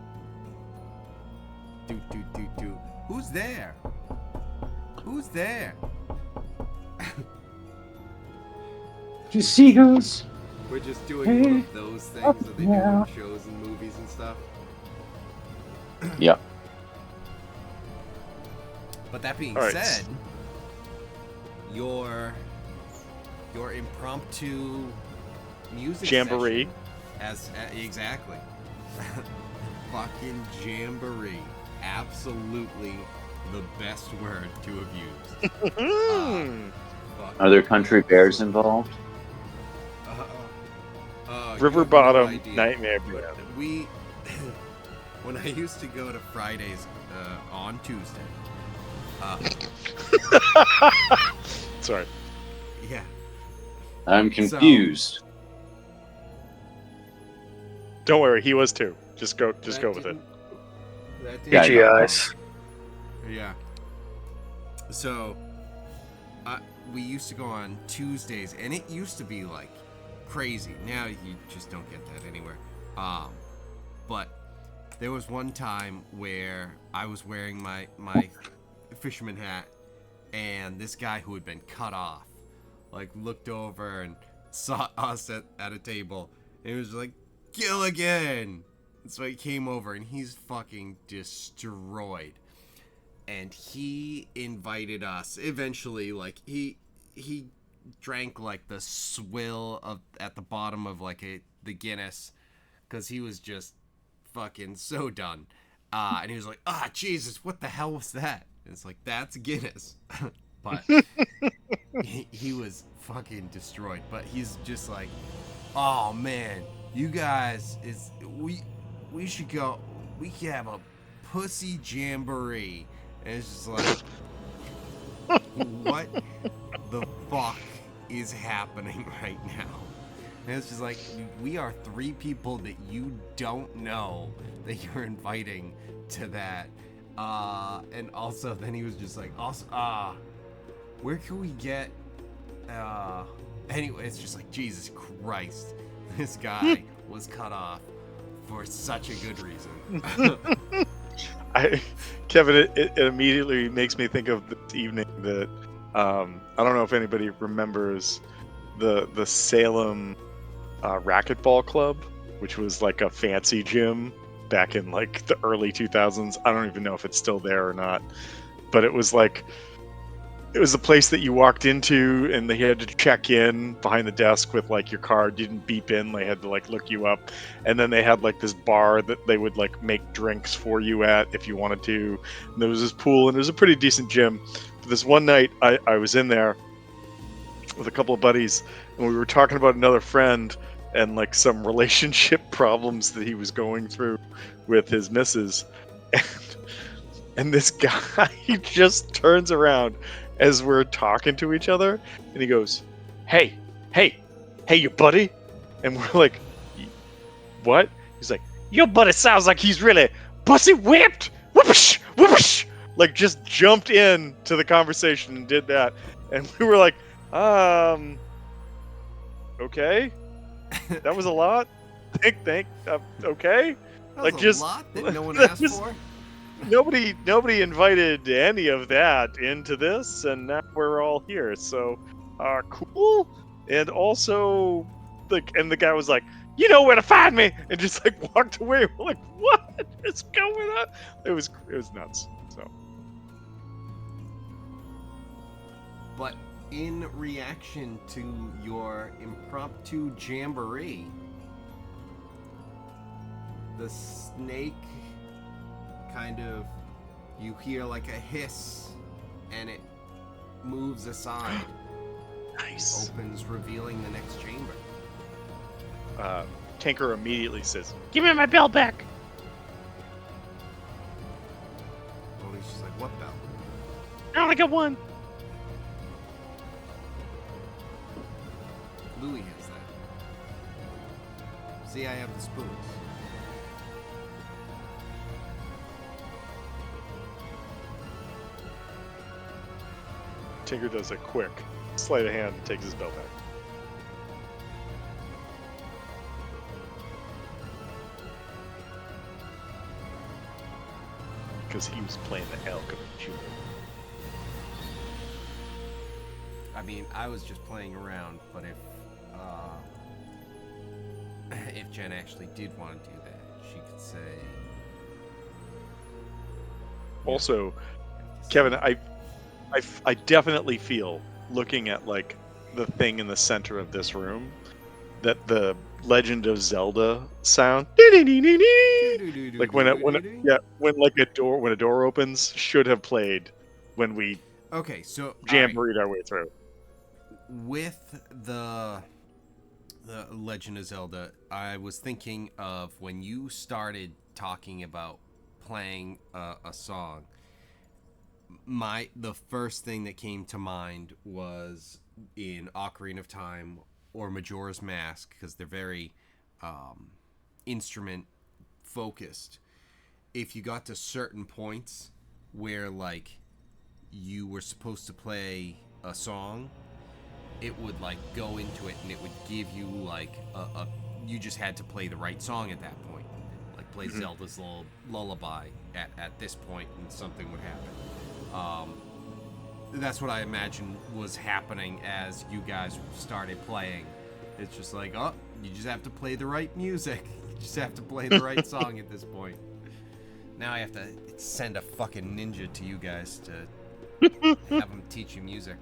Do. Who's there? Who's there? You see who's? We're just doing one of those things that they do in shows and movies and stuff. Yep. But that being All right. said, your impromptu music Jamboree. session exactly. Fucking jamboree. Absolutely the best word to have used. Are there country bears involved? River you have bottom no idea. nightmare But brand. we, when I used to go to Fridays on Tuesday. Sorry. Yeah. I'm confused. Don't worry, he was too. Just go with it. That Yeah, didn't- PGIs. Yeah. So, we used to go on Tuesdays, and it used to be like crazy. Now you just don't get that anywhere. But there was one time where I was wearing my fisherman hat, and this guy who had been cut off, like, looked over and saw us at a table, and he was like, "Gilligan!" So he came over, and he's fucking destroyed. And he invited us eventually, like, he drank like the swill of at the bottom of like the Guinness, because he was just fucking so done. And he was like, Jesus, what the hell was that? And it's like, that's Guinness. But he was fucking destroyed. But he's just like, oh man, you guys we should go, we could have a pussy jamboree. And it's just like, what the fuck is happening right now? And it's just like, we are 3 people that you don't know that you're inviting to that And also then he was just like, also, where can we get, anyway, it's just like, Jesus Christ, this guy was cut off for such a good reason. Kevin, it immediately makes me think of this evening that I don't know if anybody remembers the Salem racquetball club, which was like a fancy gym back in like the early 2000s. I don't even know if it's still there or not, but it was like it was a place that you walked into and they had to check in behind the desk with like your card didn't beep in. They had to like look you up, and then they had like this bar that they would like make drinks for you at if you wanted to. And there was this pool, and it was a pretty decent gym. But this one night I was in there with a couple of buddies, and we were talking about another friend and like some relationship problems that he was going through with his missus. And this guy, he just turns around as we're talking to each other, and he goes, hey, you buddy? And we're like, what? He's like, your buddy sounds like he's really pussy whipped. Whoosh, whoosh. Like just jumped in to the conversation and did that. And we were like, okay. That was a lot. Okay. That Like was just a lot that no one asked for. Nobody invited any of that into this, and now we're all here. So, cool. And also, the guy was like, "You know where to find me," and just like walked away. We're like, "What is going on?" It was nuts. So, But in reaction to your impromptu jamboree, the snake kind of, you hear like a hiss, and it moves aside. nice. Opens, revealing the next chamber. Tinker immediately says, Give me my bell back. Only she's like, what bell? I only got one. Louis has that. See, I have the spoons. Tinker does a quick sleight of hand and takes his bell back. Because he was playing the elk of the junior. I mean, I was just playing around, but if Jen actually did want to do that, she could say. Also, Kevin, I definitely feel, looking at like the thing in the center of this room, that the Legend of Zelda sound, like when a door opens, should have played when we Okay, so jamboreed our way through. with the Legend of Zelda, I was thinking of when you started talking about playing a song. The first thing that came to mind was in Ocarina of Time or Majora's Mask, because they're very instrument focused. If you got to certain points where like you were supposed to play a song, it would like go into it and it would give you like a you just had to play the right song at that point, like play Zelda's lullaby at this point and something would happen. That's what I imagine was happening as you guys started playing. It's just like, oh, you just have to play the right music. You just have to play the right song at this point. Now I have to send a fucking ninja to you guys to have them teach you music.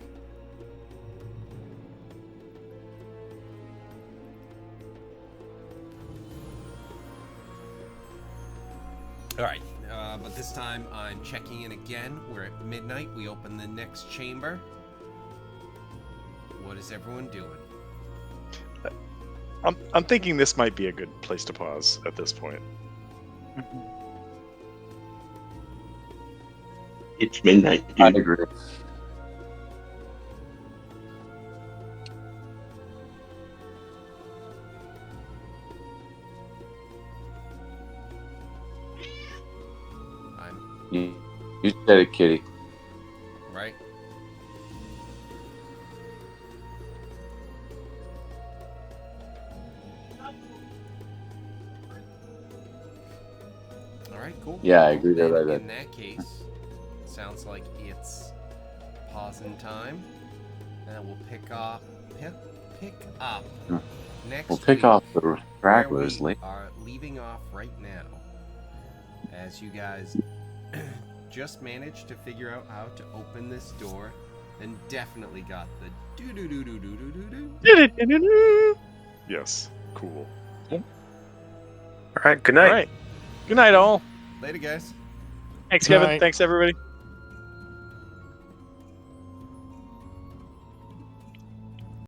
All right, but this time I'm checking in again. We're at midnight. We open the next chamber. What is everyone doing? I'm thinking this might be a good place to pause at this point. It's midnight, I dude. agree. I'm Mm. You said it, Kitty. Right? All right, cool. Yeah, I agree Then with that. in that case, it sounds like it's pausing time, and we'll pick up Hmm. next We'll pick week off the where stragglers we later. are leaving off right now, as you guys just managed to figure out how to open this door, and definitely got the do do do do do do do do. Yes. Cool. All right. Good All night. right. Good night, all. Later, guys. Thanks, Kevin. Night. Thanks, everybody.